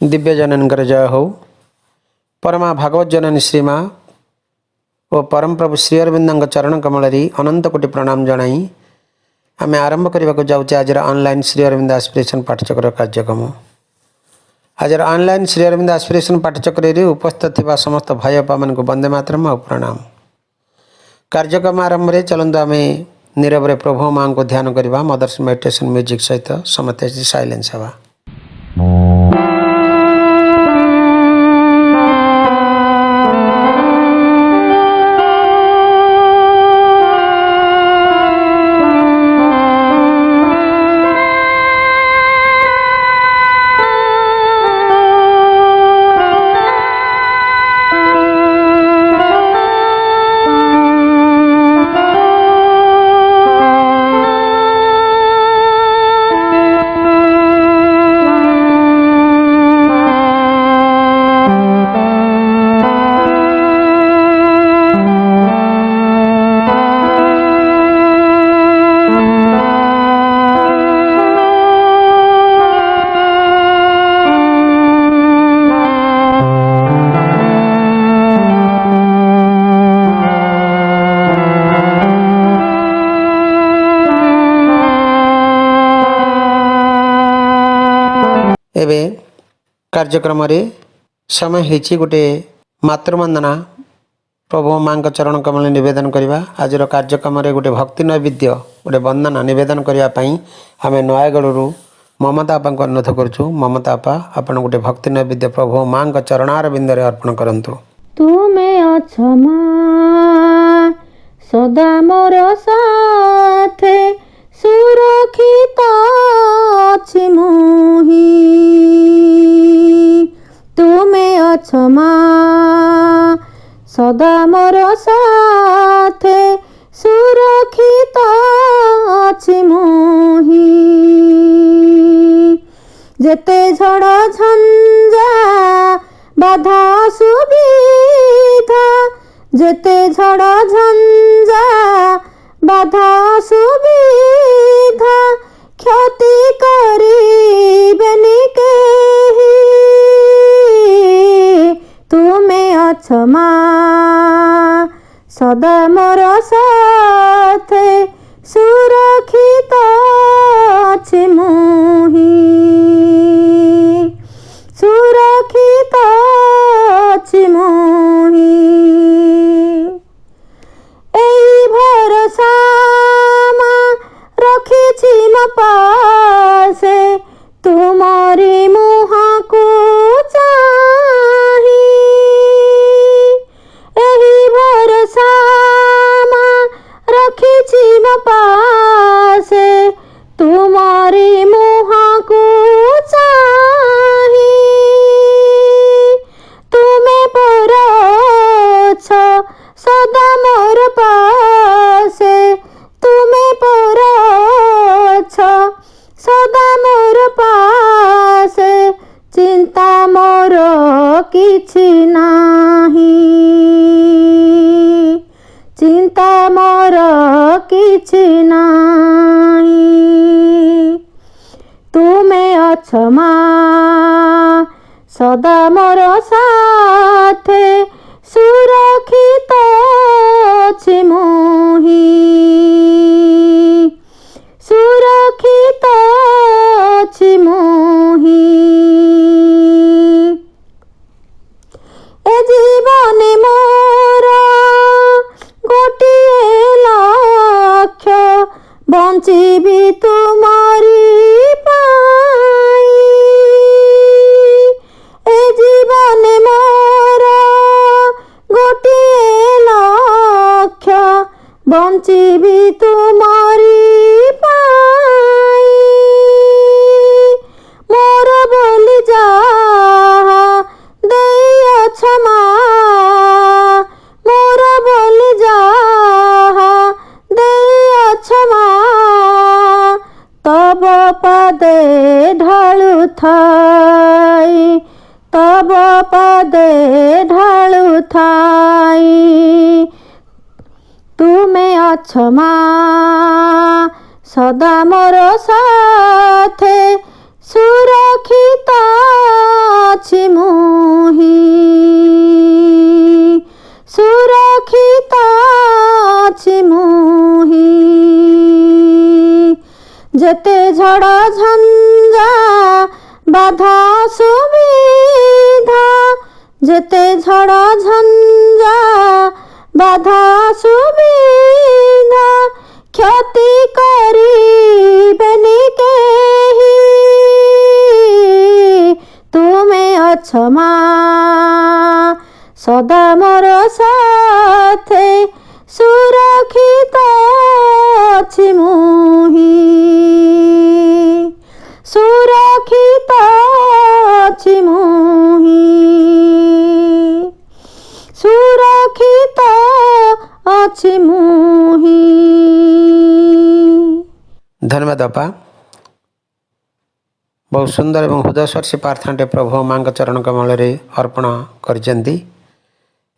दिव्य जननकर जय हो। परमा भागवत जननी श्रीमा और परम प्रभु श्री अरविंद चरण कमल अनंत कोटि प्रणाम जनाई आम आरंभ करने को जाऊे आज ऑनलाइन श्री अरविंद एस्पिरेशन पाठचक्र कार्यक्रम। आज ऑनलाइन श्री अरविंद एस्पिरेशन पाठचक्र उपस्थित थी समस्त भाई बापा मान को वंदे मातरम और प्रणाम। कार्यक्रम आरंभ में चलते आम नीरव प्रभु माँ को ध्यान करवा मदर्स मेडिटेशन म्यूजिक सहित समस्त साइलेंस हवा। एबे कार्यक्रम समय होती गोटे मातृवंदना प्रभु माँ चरण कमल निवेदन करवा। आज कार्यक्रम गोटे भक्ति नैवेद्य गोटे वंदना निवेदन करने आम नयगढ़ ममता आपा को अनुरोध करुँ। ममता आपा आपन गोटे भक्ति नैवेद्य प्रभु माँ चरणार बिंदरे अर्पण करंतु। तुमे अछ मां सदा मोर साथे सुरक्षित अछि मोहि। तुमे अछ मां सदा मोर साथे सुरक्षित अछि मोहि। जेते झड़ झंझा बाधा सुविधा जेते झड़ झंझा बाधा सुविधा क्षति करिबेनि केहि। तुमे अछ मां सदा मोर साथे सुरक्षित अछि मोहि। सुरक्षित अछि मोहि। एई भरोसा रखिछि मो पासे तुमरी मुहां को चाही। एही भरोसा रखिछि मो पासे तुमरी मुहां को चाही। तुमे परोछ सदा मोर पासे तुमे परोछ सदा मोर पासे चिंता मोर किछि नाही। चिंता मोर किछि नाही। तुमे अछ मां सदा मोर साथे सुरक्षित अछि मोहि। सुरक्षित अछि मोहि। ए जीवन मोर गोटिए लक्ष्य बंचिबी तुमरी पाई। ए जीवन मोर गोटिए लक्ष्य बंचिबी तुमरी पाई। मोर बोली जाहा देइअछ मां मोर बोली जाहा देइअछ मां तब पदे ढालु थाई। तब पदे ढालु थाई। तुमे अछ मां सदा मोर साथे सुरक्षित अछि मुहि सुरक्षित अछि मुहि जेते झड़ झंझा बाधा सुविधा जेते झड़ झंझा बाधा सुविधा क्षति करिबेनि केहि तुमे अछ मां सदा मोर साथे सुरक्षित अछि मुहि सुरक्षित अछि मुहि सुरक्षित अछि मुहि। धन्यवाद बापा। बहुत सुंदर एवं हृदयस्पर्शी प्रार्थनाटे प्रभु माँ चरण कमल अर्पण करचंती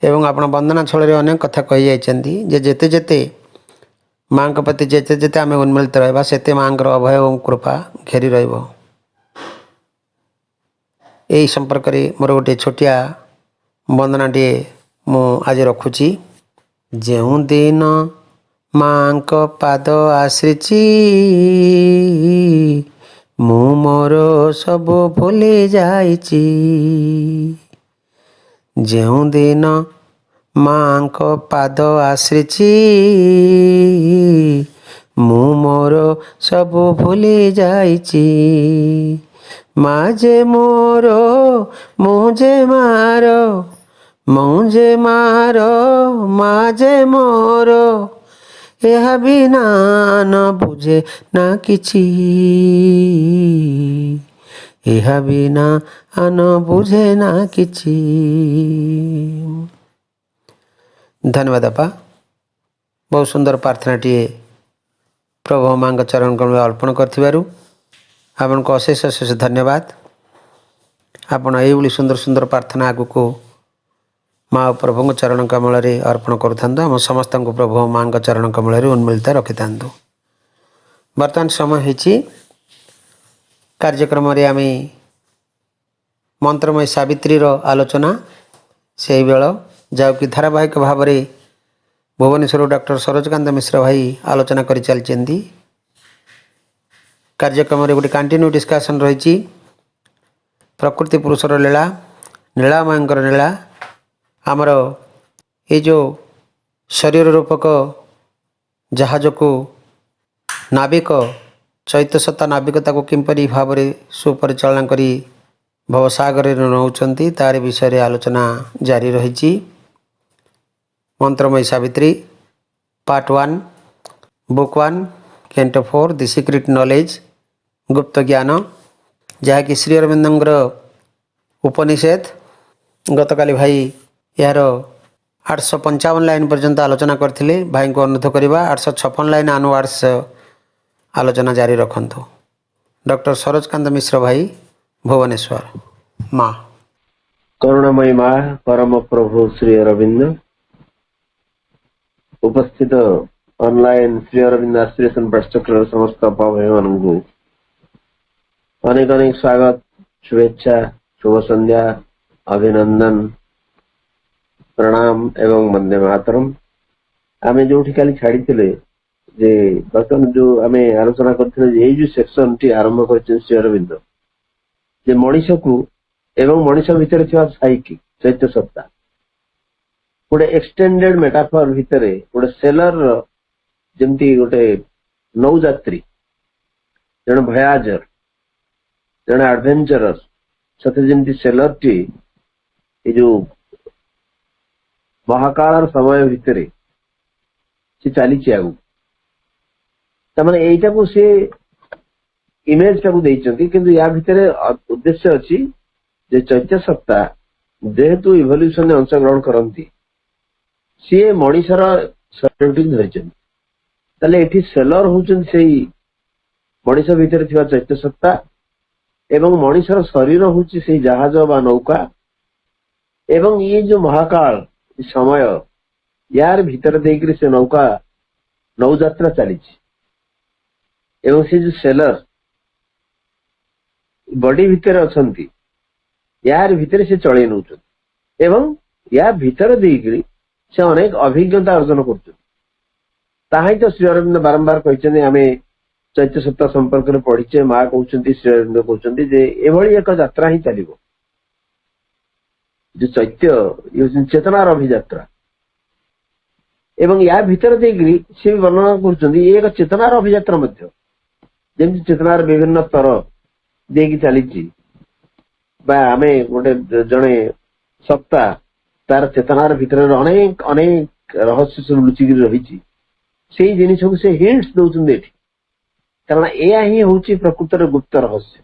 एवं आपण वंदना छल अनेक कथा कही जाइछंती जे जेते जेते माँ प्रति जेते जेते आम उन्मिलित रहा सेते माँ अभय एवं कृपा घेरी रहिबो। यही संपर्क में मोर गोटे छोटिया वंदनाटे मु आज रखुची। ଯେଉଁ दिन ମାଙ୍କ ପାଦ ଆଶ୍ରିଛି ମୁଁ ମୋର ସବୁ ଭୁଲି ଯାଇଛି। ଯେଉଁଦିନ ମାଙ୍କ ପାଦ ଆଶ୍ରିଛି ମୁଁ ମୋର ସବୁ ଭୁଲି ଯାଇଛି। ମା ଯେ ମୋର ମୁଁ ଯେ ମାର ମୁଁ ଯେ ମାର ମା ଯେ ମୋର ଏହା ବିନା ନ ବୁଝେ ନା କିଛି ଏହା ବିନା ନ ବୁଝେ ନା କିଛି। धन्यवाद अपा। बहुत सुंदर प्रार्थनाटीए प्रभु माँ चरण कमल अर्पण कर आपन को अशेष अशेष धन्यवाद। आपण ये सुंदर सुंदर प्रार्थना आगु को माँ प्रभु चरण कमल अर्पण करूँ आम समस्त को प्रभु माँ चरण कमल उन्मिलित रखि था। बर्तमान समय होती कार्यक्रम आम मंत्रमय सावित्री आलोचना से बेल जहाँकि धारावाहिक भाव में भुवनेश्वर डॉक्टर सरोजकांत मिश्र भाई आलोचना कर चलती। कार्यक्रम में गोटे कंटिन्यू डिस्कसन रही प्रकृति पुरुषर लीला नीलामयंकर लीला आमर ये जो शरीर रूपक जहाज को नाविक चैत्य सत्ता नाविकता को किंपरी भाव में सुपरिचालना करी भवसागर नौचंती तार विषय आलोचना जारी रही। मंत्रमय Savitri part 1 book 1 canto 4 the secret knowledge गुप्त ज्ञान जहाँकि श्री अरविंदर उपनिषद गतकाली भाई यार 855 लाइन पर्यंत आलोचना करथिले। भाई को अनुरोध करवा 856 लाइन आनवार्ड्स आलोचना जारी रखंतु। डॉक्टर सरोजकांत मिश्र भाई भुवनेश्वर। माँ करुणामयी माँ परम प्रभु श्री अरविंद उपस्थित ऑनलाइन श्री अरविंद एस्पिरेशन प्रश्चक्र समस्त भाई मानू अनेक अनेक स्वागत शुभेच्छा शुभ संध्या अभिनंदन प्रणाम एवं वंदे मातरम। आमे जो काली छाड़ी जे बर्तमान जो आमे आलोचना करथिले जे जो सेक्शन टी आरंभ कर श्री अरविंद जे मनीष को एवं मनीष भितर साइकी चैत्य सत्ता गोटे एक्सटेंडेड मेटाफर भितर गोटे सेलर जमती गोटे नौयात्री जन भयाजर जन एडवेंचरस सते जमती सेलर टी ये जो महाकाल समय भितर से चली आगु तमाने एटा को से इमेज टाकू देइचंती किंतु या भितर उद्देश्य अछि जे चैत्य सत्ता जेहेतु इवोल्यूशन अंश ग्रहण करती सी मनीषर शरीर धरिचंती ताले एठी सेलर होचन सेई मनीष भितर थिबा चैत्य सत्ता एवं मनीषर शरीर होची सेई जहाज बा नौका एवं ये जो महाकाल समय यार भीतर देकर से नौका नौयात्रा चली एवं से जो सेलर बॉडी भितर अछंती यार भितर से चले नउछन एवं या भितर देकरी से अनेक अभिज्ञता अर्जन करछन ताही तो श्री अरविंद बारंबार कहते आम चैत्य सप्ताह संपर्क में पढ़ीचे माँ कहते श्री अरविंद कहते जे एभली एक यात्रा ही चलिबो जो चैत्य चेतनार अभियात्रा एवं या भितर देकरी से वर्णना करछन एक चेतनार अभियात्रा मध्य जेमति चेतनार विभिन्न स्तर देकी चली आमे गोटे जड़े सत्ता तार चेतनार भितर अनेक अनेक रहस्य सब लुचिक रही से जिन को से हिंट्स दौरान कारण या ही हूँ प्रकृतर गुप्त रहस्य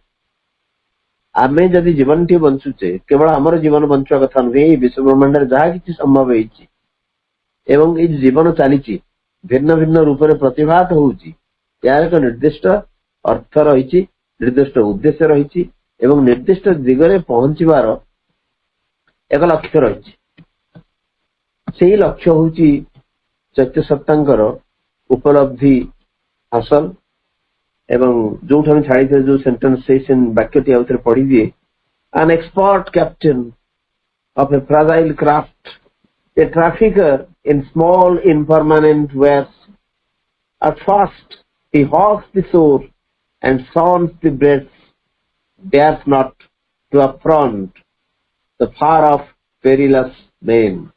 आमे जदि जीवन टी बंचुचे केवल आमर जीवन बंचा कथा नुहे विश्व ब्रह्मांड जहाँ कि संभव होती एवं ये जीवन चली भिन्न भिन्न रूप से प्रतिभात होची यार एक निर्दिष्ट अर्थ रही निर्दिष्ट उद्देश्य रही एवं निर्दिष्ट दिगरे पहुंचवार एक लक्ष्य रही से लक्ष्य हूँ चैत्य सप्तांकर उपलब्धि हासिल एवं जो छाड़ी थे जो सेंटेंस से वाक्यटी आउे पढ़ी दिए an expert captain of a fragile craft a trafficker in small impermanent wares at first he hugs the shore and shuns the breadths dares not to affront the far off perilous main.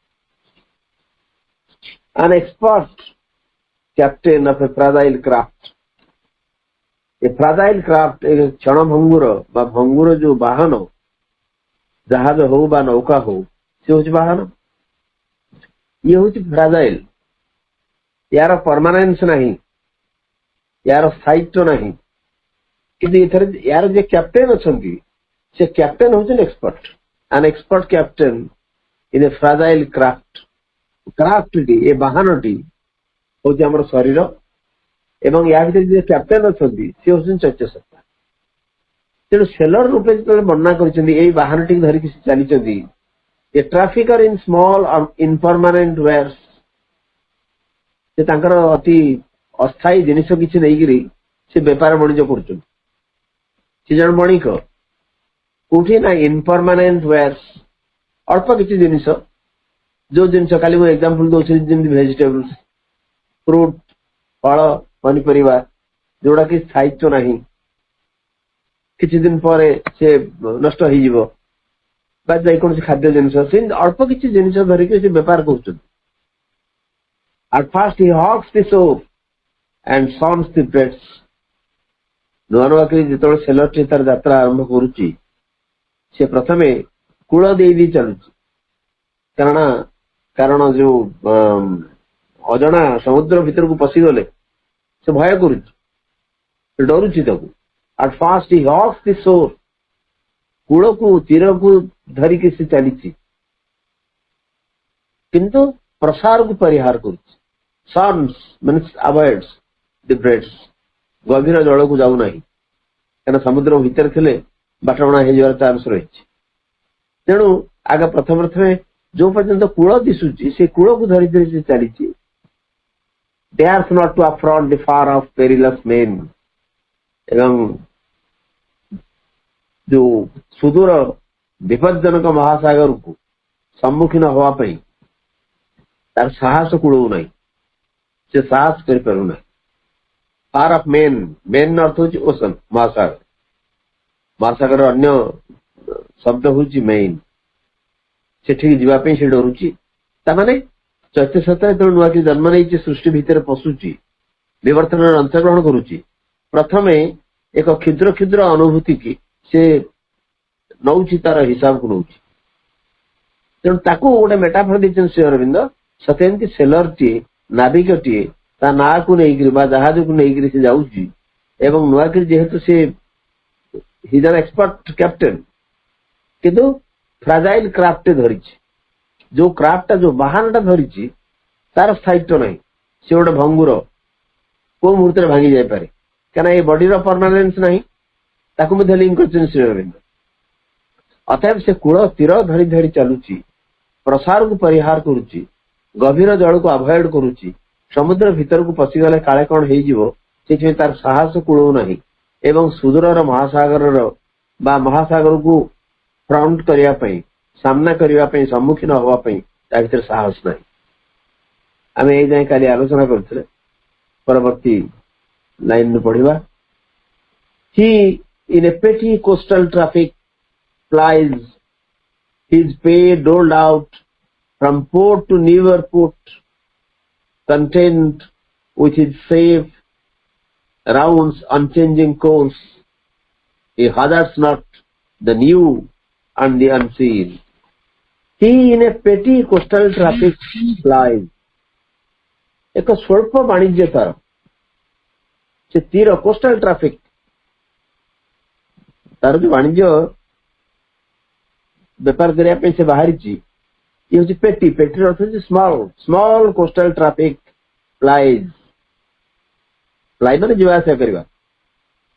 An expert captain of a fragile craft. A fragile craft एक क्षण भंगुर बा भंगुर जो वाहन जहाज हो बा नौका हो से हूँ वाहन ये हूँ फ्राजाइल यार परमानेंस नहीं यार स्थायित्व नहीं कि यार जो कैप्टेन अच्छा से कैप्टेन हूँ expert an expert captain in A fragile craft craft T A वाहन टी हूँ आम शरीर एवं या भीतर जो कैप्टेन अच्छा सी हूँ चैत्य सत्ता तेणु सेलर रूपे जो वर्णना करहन टी धरिकी चली ए ट्राफिकर इन स्मॉल इनपरमानेंट वेयर्स से अति अस्थायी जिनिस किसी नहीं से बेपार वाणिज्य कर जन बणिक कौटी ना इनपरमानेंट वेयर्स अल्प किसी जिनिस जो जिन खाली मुझे एग्जांपल दूसरी वेजिटेबल्स फ्रूट फल पनीपरिया जोड़ा कि स्थायित्व नहीं किसी दिन पर से नष्ट हो जेकोसी खाद्य जिनिस अल्प किसी जिनिस धरिक से बेपार कर At first he hawks the soap and sons the breads. नुआ नुआ कि जो सेलर टी तार यात्रा आरंभ करुच्ची से प्रथमे कूल दे चलुची कारण जो अजना समुद्र भीतर को पशिगले से भय करुच्ची डरुची ताकू at first he hugs the shore कूल को तीर को धरिकी से चली किंतु प्रसार को परिहार करुच्ची shuns means avoids the breadths गभीर जल को जाऊ नहीं क्या समुद्र भीतर थे बाटबणा हो चांस रही तेणु आगे प्रथम प्रथम जो पर्यंत कूल दिशुची से कूल को धरी धरी से चली dares not to affront the far of perilous main एवं जो सुदूर विपज्जनक महासागर को सम्मुखीन होवाई तार साहस कूल नहीं से साहस कर पारना फार ऑफ मेन मेन अर्थ हूँ ओशन महासागर महासागर अन्य शब्द हूँ मेन से जावाई से डरुची ताने चैत्य सत्ता जो नुआ कि जन्म नहीं सृष्टि भितर पशुची विवर्तन अंशग्रहण करुच्ची प्रथम एक क्षुद्र क्षुद्र अनुभूति की से नौची तार हिसाब को नौची तेणु ताकू गोटे मेटाफर देते श्री अरविंद सत्यमती सेलर टी नाविक टी ता ना को नहीं जहाज को नहीं से जाऊँगी एवं नुआ कि जेहेतु से हिज एन एक्सपर्ट कैप्टेन किंतु फ्राजाइल क्राफ्ट धरी जो क्राफ्ट जो वाहनटा धरी तार स्थायित्व नहीं से गोटे भंगुर को मुहूर्त भांगी जापे क्या ये बॉडी परमानेंस नहीं ताकू लिंक कर श्री अरविंद अतएव से कूल तीर धरी धरी चलुची प्रसार को परिहार करुच्ची गभीर जल को अवॉइड करुच्ची समुद्र भीतर को पशिगले काले कौन हो से तार साहस कूलौ नहीं एवं सुदूर महासागर महासागर को फ्रंट करने सामना करने सम्मुखीन होगापी भर साहस ना आम ये जाए काली आलोचना करते परवर्ती लाइन पढ़ा ही इन ए पेटी coastal traffic flies his pay doled out from port to newer port, content with his safe rounds unchanging course. He hazards not the new and the unseen. He in a petty coastal traffic flies. एक स्वल्प वाणिज्य तार से तीर coastal traffic तार जो वाणिज्य व्यापार करने से बाहरी ये हूँ पेटी पेटी अर्थ small small coastal traffic flies fly माने जीवा आशा करवा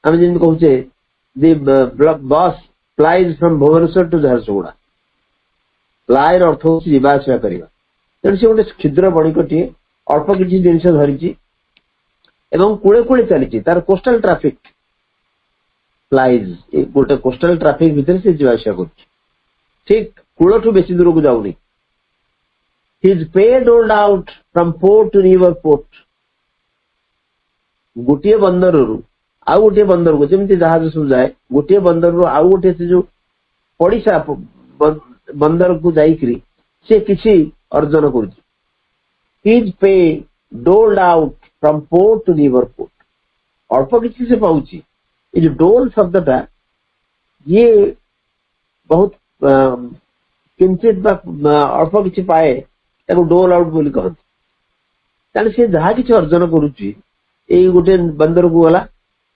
आम जमी कहूचे the bus flies from Bhubaneswar to Jharsuguda फ्लाइर अर्थ हूँ जीवा आशा करवा तेणु से गोटे क्षुद्र बणिकटे अल्प किसी जिन धरी कूले कूले चली तार कोस्टल ट्रैफिक फ्लाइज गोटे कोस्टल ट्रैफिक भितर से जीवा आशा कर ठीक कूलठू बेसी दूर को जाऊनी his pay doled out from port to newer port गोटे बंदर रु आउ गोटे बंदर को जमी जहाज सब जाए गोटे बंदर रु आउ गोटे से जो पड़िशा बंदर को जाइकरी से किसी अर्जन कर his pay doled out from port to newer port अल्प किसी से पाउची ये जो डोल शब्दटा ये बहुत किंचित अल्प किसी पाए डोल आउट बोली कहते तेणु सी जहाँ किसी अर्जन करुच्ची गोटे बंदर को गला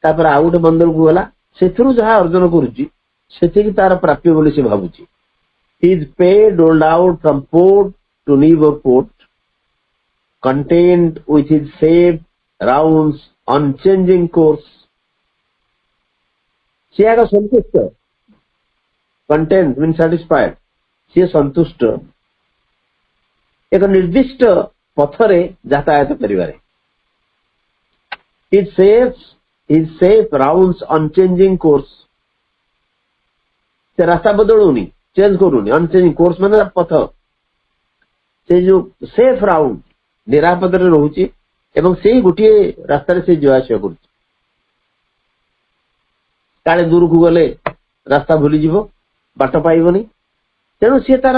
तापर आउ गोटे बंदर को गला से जहाँ अर्जन करुच्ची से तार प्राप्य बोली से भावुची his pay doled out from port to newer port contend with his safe rounds unchanging course सी आगे संतुष्ट कंटेंट मीन सैटिस्फाइड सी संतुष्ट एक निर्दिष्ट पथरे यातायात करिवारे his safe rounds unchanging course से रास्ता बदलुनी चेंज करूनी अनचेंजिंग कोर्स माने पथ से जो सेफ राउंड निरापद रोचे एवं से गोटे रास्तार से जावासिया कर काले दूर को गले रास्ता भूली जीव बाट पाइबनी तेणु सी तार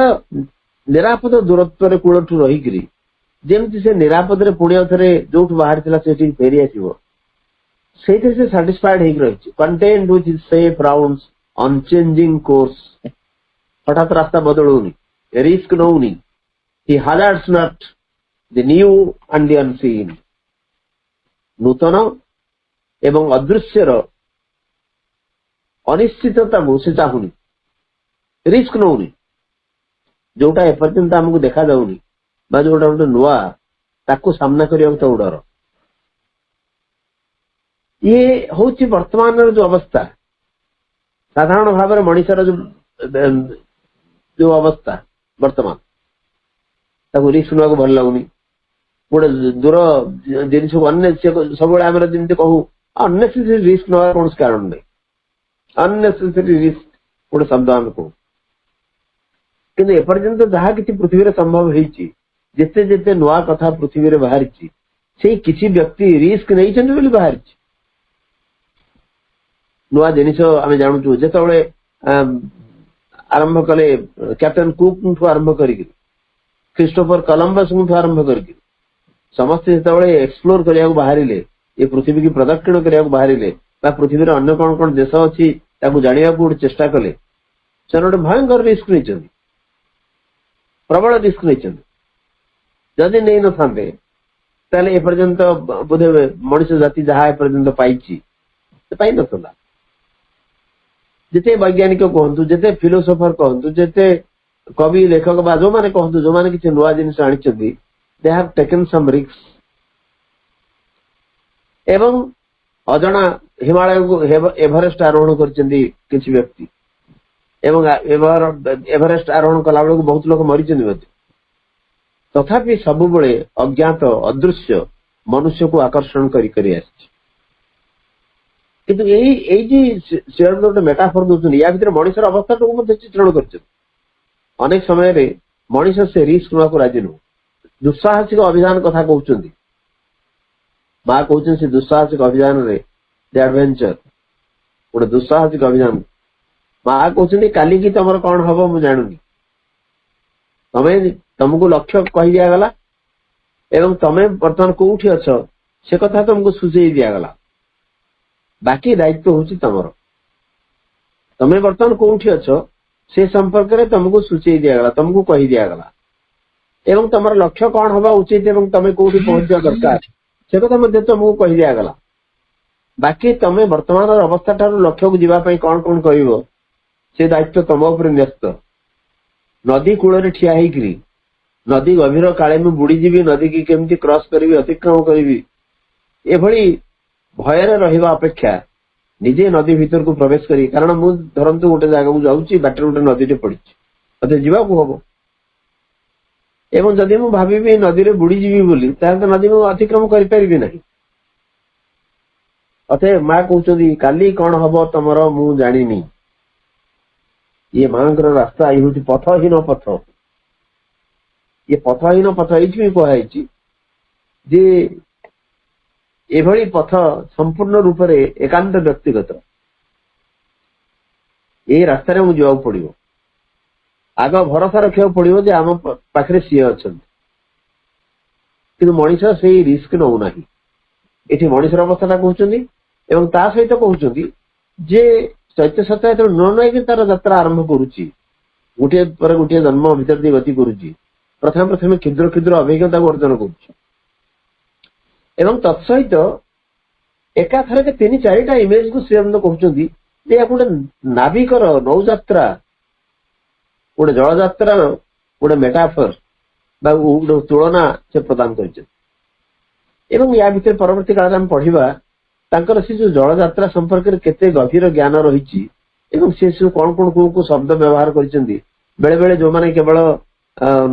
निरापद दूरत्व कूलठू रहीकि जमी से निरापद पुणी थे जो बाहर से फेरी आसो से साटिस्फाइड रही contend with his safe rounds unchanging course हठात रास्ता बदलुनी रिस्क नौनी he hazards not the new and the unseen नूतन एवं अदृश्यर अनिश्चितता को से चाहूनी रिस्क नौनी जोटा एपर्यंत आमको देखा जाऊनी जोटा गोटे नुआ ताकू सामना करने तो डर ये हूँ वर्तमान जो अवस्था साधारण भाव में मनुष्यर जो अवस्था वर्तमान ताकू रिस्क ना भल लगुनि गोटे दूर जिन सब जमी कहू अननेसेसरी रिस्क ना कौन कारण नहीं अननेसेसरी रिस्क गोटे शब्द आम कहू किंतु एपर्यंत जहाँ किसी पृथ्वी संभव होती जिते जिते नुआ कथा पृथ्वी बाहरी से किसी व्यक्ति रिस्क नहीं बाहरी नुआ जिनिस आम जानूँ जो आरंभ कले कैप्टेन कुक आरंभ कर क्रिस्टोफर कोलंबस आरंभ कर समस्ते जो एक्सप्लोर करने बाहर ये पृथ्वी की प्रदक्षिण करने बाहर पृथ्वी अन्य कौन कौन देश अच्छी जाना गोटे चेष्टा कले से गोटे भयंकर रिस्क नहीं प्रबल रिस्क नहीं जदि नहीं न था एपर्यंत बोधे मनुष्य जाति जहाँ एपर्यंत पाई नला जिते वैज्ञानिक कहतु जिते फिलोसोफर कहतु जिते कवि लेखक बा जो मैंने कहतु जो मैंने किसी नुआ जिन आनी दे हैव टेकन सम रिस्क एवं अजना हिमालय को एवरेस्ट आरोहण कर किसी व्यक्ति एवं एवरेस्ट आरोहण कला बेलू बहुत लोग मरी तथापि सब अज्ञात अदृश्य मनुष्य को आकर्षण करी କିନ୍ତୁ ଏଇ ଶ୍ରୀଅରବିନ୍ଦ ଗୋଟେ ମେଟାଫର ଦଉଛନ୍ତି, ୟା ଭିତରେ ମଣିଷର ଅବସ୍ଥାଟାକୁ ମଧ୍ୟ ଚିତ୍ରଣ କରିଛନ୍ତି। ଅନେକ ସମୟରେ ମଣିଷ ସେ ରିସ୍କ ନେବାକୁ ରାଜି ନୁହଁ, ଦୁଃସାହସିକ ଅଭିଯାନ କଥା କହୁଛନ୍ତି। ମା କହୁଛନ୍ତି ସେ ଦୁଃସାହସିକ ଅଭିଯାନରେ ଆଡଭେଞ୍ଚର, ଗୋଟେ ଦୁଃସାହସିକ ଅଭିଯାନ। ମା କହୁଛନ୍ତି କାଲିକି ତମର କଣ ହବ ମୁଁ ଜାଣୁନି, ତମକୁ ଲକ୍ଷ୍ୟ କହି ଦିଆଗଲା ଏବଂ ତମେ ବର୍ତ୍ତମାନ କୋଉଠି ଅଛ ସେ କଥା ତମକୁ ସୁଝେଇ ଦିଆଗଲା, ବାକି ଦାୟିତ୍ୱ ହଉଛି ତମର। ତମେ ବର୍ତ୍ତମାନ କୋଉଠି ଅଛ ସେ ସମ୍ପର୍କରେ ତମକୁ ସୂଚେଇ ଦିଆଗଲା, ତମକୁ କହି ଦିଆଗଲା ଏବଂ ତମର ଲକ୍ଷ୍ୟ କଣ ହବା ଉଚିତ ଏବଂ ତମେ କୋଉଠି ପହଞ୍ଚିବା ଦରକାର ସେ କଥା ମଧ୍ୟ ତମକୁ କହି ଦିଆଗଲା। ବାକି ତମେ ବର୍ତ୍ତମାନର ଅବସ୍ଥା ଠାରୁ ଲକ୍ଷ୍ୟକୁ ଯିବା ପାଇଁ କଣ କଣ କରିବ ସେ ଦାୟିତ୍ୱ ତମ ଉପରେ ନ୍ୟସ୍ତ। ନଦୀ କୂଳରେ ଠିଆ ହେଇକିରି ନଦୀ ଗଭୀର, କାଳେ ମୁଁ ବୁଡିଯିବି, ନଦୀକି କେମିତି କ୍ରସ୍ କରିବି, ଅତିକ୍ରମ କରିବି, ଏଭଳି ଭୟରେ ରହିବା ଅପେକ୍ଷା ନିଜେ ନଦୀ ଭିତରକୁ ପ୍ରବେଶ କରି, କାରଣ ମୁଁ ଧରନ୍ତୁ ଗୋଟେ ଜାଗାକୁ ଯାଉଛି, ବାଟରେ ଗୋଟେ ନଦୀଟେ ପଡିଛି, ମତେ ଯିବାକୁ ହବ ଏବଂ ଯଦି ମୁଁ ଭାବିବି ନଦୀରେ ବୁଡିଯିବି ବୋଲି ତାହେଲେ ତ ନଦୀ ମୁଁ ଅତିକ୍ରମ କରିପାରିବି ନାହିଁ। ଅତଏବ ମା କହୁଛନ୍ତି କାଲି କଣ ହବ ତମର ମୁଁ ଜାଣିନି। ଇଏ ମାଙ୍କର ରାସ୍ତା, ଇଏ ହଉଛି ପଥହୀନ ପଥ। ଇଏ ପଥହୀନ ପଥ ଏଇଥିପାଇଁ କୁହାଯାଇଛି ଯେ ଏଭଳି ପଥ ସମ୍ପୂର୍ଣ୍ଣ ରୂପରେ ଏକାନ୍ତ ବ୍ୟକ୍ତିଗତ। ଏଇ ରାସ୍ତାରେ ମୁଁ ଯିବାକୁ ପଡିବ, ଆଗ ଭରସା ରଖିବାକୁ ପଡିବ ଯେ ଆମ ପାଖରେ ସିଏ ଅଛନ୍ତି। କିନ୍ତୁ ମଣିଷ ସେଇ ରିସ୍କ ନଉନାହିଁ। ଏଠି ମଣିଷର ଅବସ୍ଥାଟା କହୁଛନ୍ତି ଏବଂ ତା ସହିତ କହୁଛନ୍ତି ଯେ ଚୈତ୍ୟ ସପ୍ତାହ ଯେତେବେଳେ ନ ନେଇକି ତାର ଯାତ୍ରା ଆରମ୍ଭ କରୁଛି, ଗୋଟିଏ ପରେ ଗୋଟିଏ ଜନ୍ମ ଭିତରେ ଦେଇ ଗତି କରୁଛି, ପ୍ରଥମେ ପ୍ରଥମେ କ୍ଷୁଦ୍ର କ୍ଷୁଦ୍ର ଅଭିଜ୍ଞତାକୁ ଅର୍ଜନ କରୁଛି ଏବଂ ତତ୍ସହିତ ଏକାଥରକେ 3-4ଟା ଇମେଜକୁ ଶ୍ରୀଅରବିନ୍ଦ କହୁଛନ୍ତି ଯେ ୟାକୁ ଗୋଟେ ନାବିକର ନୌଯାତ୍ରା, ଗୋଟେ ଜଳଯାତ୍ରାର ଗୋଟେ ମେଟାଫର ବା ଗୋଟେ ତୁଳନା ସେ ପ୍ରଦାନ କରିଛନ୍ତି। ଏବଂ ୟା ଭିତରେ ପରବର୍ତ୍ତୀ କାଳରେ ଆମେ ପଢିବା ତାଙ୍କର ସେ ଯୋଉ ଜଳଯାତ୍ରା ସମ୍ପର୍କରେ କେତେ ଗଭୀର ଜ୍ଞାନ ରହିଛି ଏବଂ ସେ ସବୁ କଣ କଣ କୋଉ କୋଉ ଶବ୍ଦ ବ୍ୟବହାର କରିଛନ୍ତି। ବେଳେ ବେଳେ ଯୋଉମାନେ କେବଳ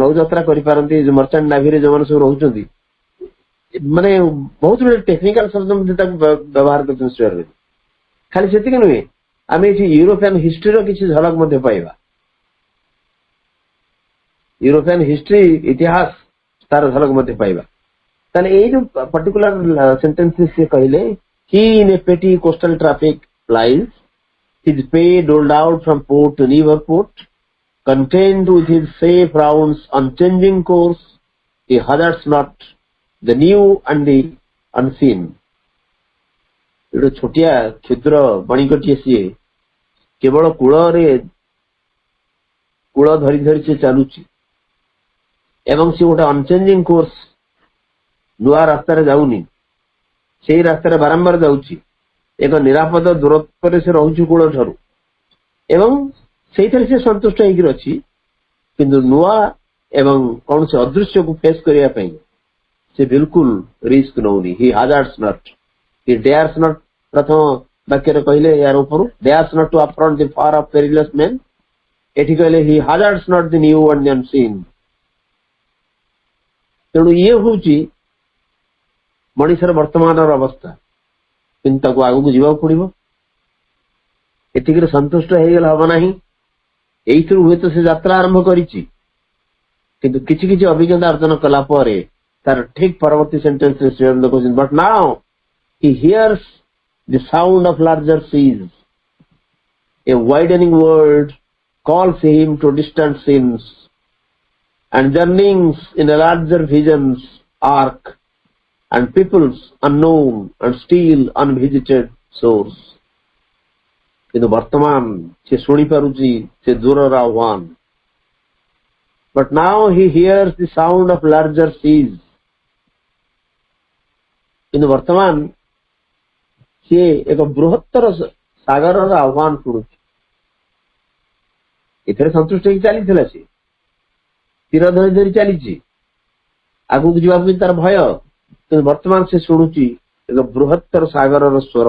ନୌଯାତ୍ରା କରିପାରନ୍ତି, ମର୍ଚାଣ୍ଟ ନାଭିରେ ଯୋଉମାନେ ସବୁ ରହୁଛନ୍ତି, ମାନେ ବହୁତ ଗୁଡେ ଟେକ୍ନିକାଲ ଶବ୍ଦ ମଧ୍ୟ ତାକୁ ବ୍ୟବହାର କରିଛନ୍ତି ଶ୍ରୀଅରବିନ୍ଦ। ଖାଲି ସେତିକି ନୁହେଁ, ଆମେ ଏଠି ୟୁରୋପିଆନ ହିଷ୍ଟ୍ରିର କିଛି ଝଲକ ମଧ୍ୟ ପାଇବା। ୟୁରୋପିଆନ ହିଷ୍ଟ୍ରି, ଇତିହାସ ତାର ଝଲକ ମଧ୍ୟ ପାଇବା। ତାହେଲେ ଏଇ ଯୋଉ ପର୍ଟିକୁଲାର ସେଣ୍ଟେନ୍ସ ସେ କହିଲେ, he in a petty coastal traffic plies, his pay doled out from port to newer port, content with his safe rounds unchanging course, he hazards not the new and the unseen. ଗୋଟେ ଛୋଟିଆ କ୍ଷୁଦ୍ର ବଣିକଟିଏ, ସିଏ କେବଳ କୂଳ ଧରି ଧରି ସେ ଚାଲୁଛି ଏବଂ ସେ ଗୋଟେ ଅନଚେଞ୍ଜିଂ କୋର୍ସ, ନୂଆ ରାସ୍ତାରେ ଯାଉନି, ସେଇ ରାସ୍ତାରେ ବାରମ୍ବାର ଯାଉଛି, ଏକ ନିରାପଦ ଦୂରତ୍ୱରେ ସେ ରହୁଛି କୂଳ ଠାରୁ ଏବଂ ସେଇଥିରେ ସେ ସନ୍ତୁଷ୍ଟ ହେଇକି ଅଛି। କିନ୍ତୁ ନୂଆ ଏବଂ କୌଣସି ଅଦୃଶ୍ୟକୁ ଫେସ୍ କରିବା ପାଇଁ ସେ ବିଲକୁଲ ରିସ୍କ ନଉନି। He hazards not, he dares not. ପ୍ରଥମ ବାକ୍ୟରେ କହିଲେ ୟାର ଉପରୁ ଡେୟାର୍ସ ନଟ୍ ଟୁ ଆଫ୍ରଣ୍ଟ ଦି ଫାର ଅଫ୍ ପେରିଲସ୍ ମେନ୍, ଏଠି କହିଲେ he hazards not the new and the unseen. ତେଣୁ ଇଏ ହଉଛି ମଣିଷର ବର୍ତ୍ତମାନର ଅବସ୍ଥା, କିନ୍ତୁ ତାକୁ ଆଗକୁ ଯିବାକୁ ପଡିବ। ଏତିକିରେ ସନ୍ତୁଷ୍ଟ ହେଇଗଲେ ହବ ନାହିଁ। ଏଇଥିରୁ ହୁଏତ ସେ ଯାତ୍ରା ଆରମ୍ଭ କରିଛି, କିନ୍ତୁ କିଛି କିଛି ଅଭିଜ୍ଞତା ଅର୍ଜନ କଲା ପରେ ତାର ଠିକ ପରବର୍ତ୍ତୀ ସେଣ୍ଟେନ୍ସରେ ଶ୍ରୀଅରବିନ୍ଦ କହୁଛନ୍ତି, but now he hears the sound of larger seas, a widening world calls him to distant scenes and journeyings in a larger vision's arc and peoples unknown and still unvisited shores. କିନ୍ତୁ ବର୍ତ୍ତମାନ ସେ ଶୁଣିପାରୁଛି ସେ ଦୂରର ଆହ୍ୱାନ। But now he hears the sound of larger seas. କିନ୍ତୁ ବର୍ତ୍ତମାନ ସିଏ ଏକ ବୃହତ୍ତର ସାଗରର ଆହ୍ୱାନ ଶୁଣୁଛି। ଏଥିରେ ସନ୍ତୁଷ୍ଟ ହେଇକି ଚାଲିଥିଲା, ସେ ତୀର ଧରି ଧରି ଚାଲିଛି, ଆଗକୁ ଯିବାକୁ ତାର ଭୟ, କିନ୍ତୁ ବର୍ତ୍ତମାନ ସେ ଶୁଣୁଛି ଏକ ବୃହତ୍ତର ସାଗରର ସ୍ୱର।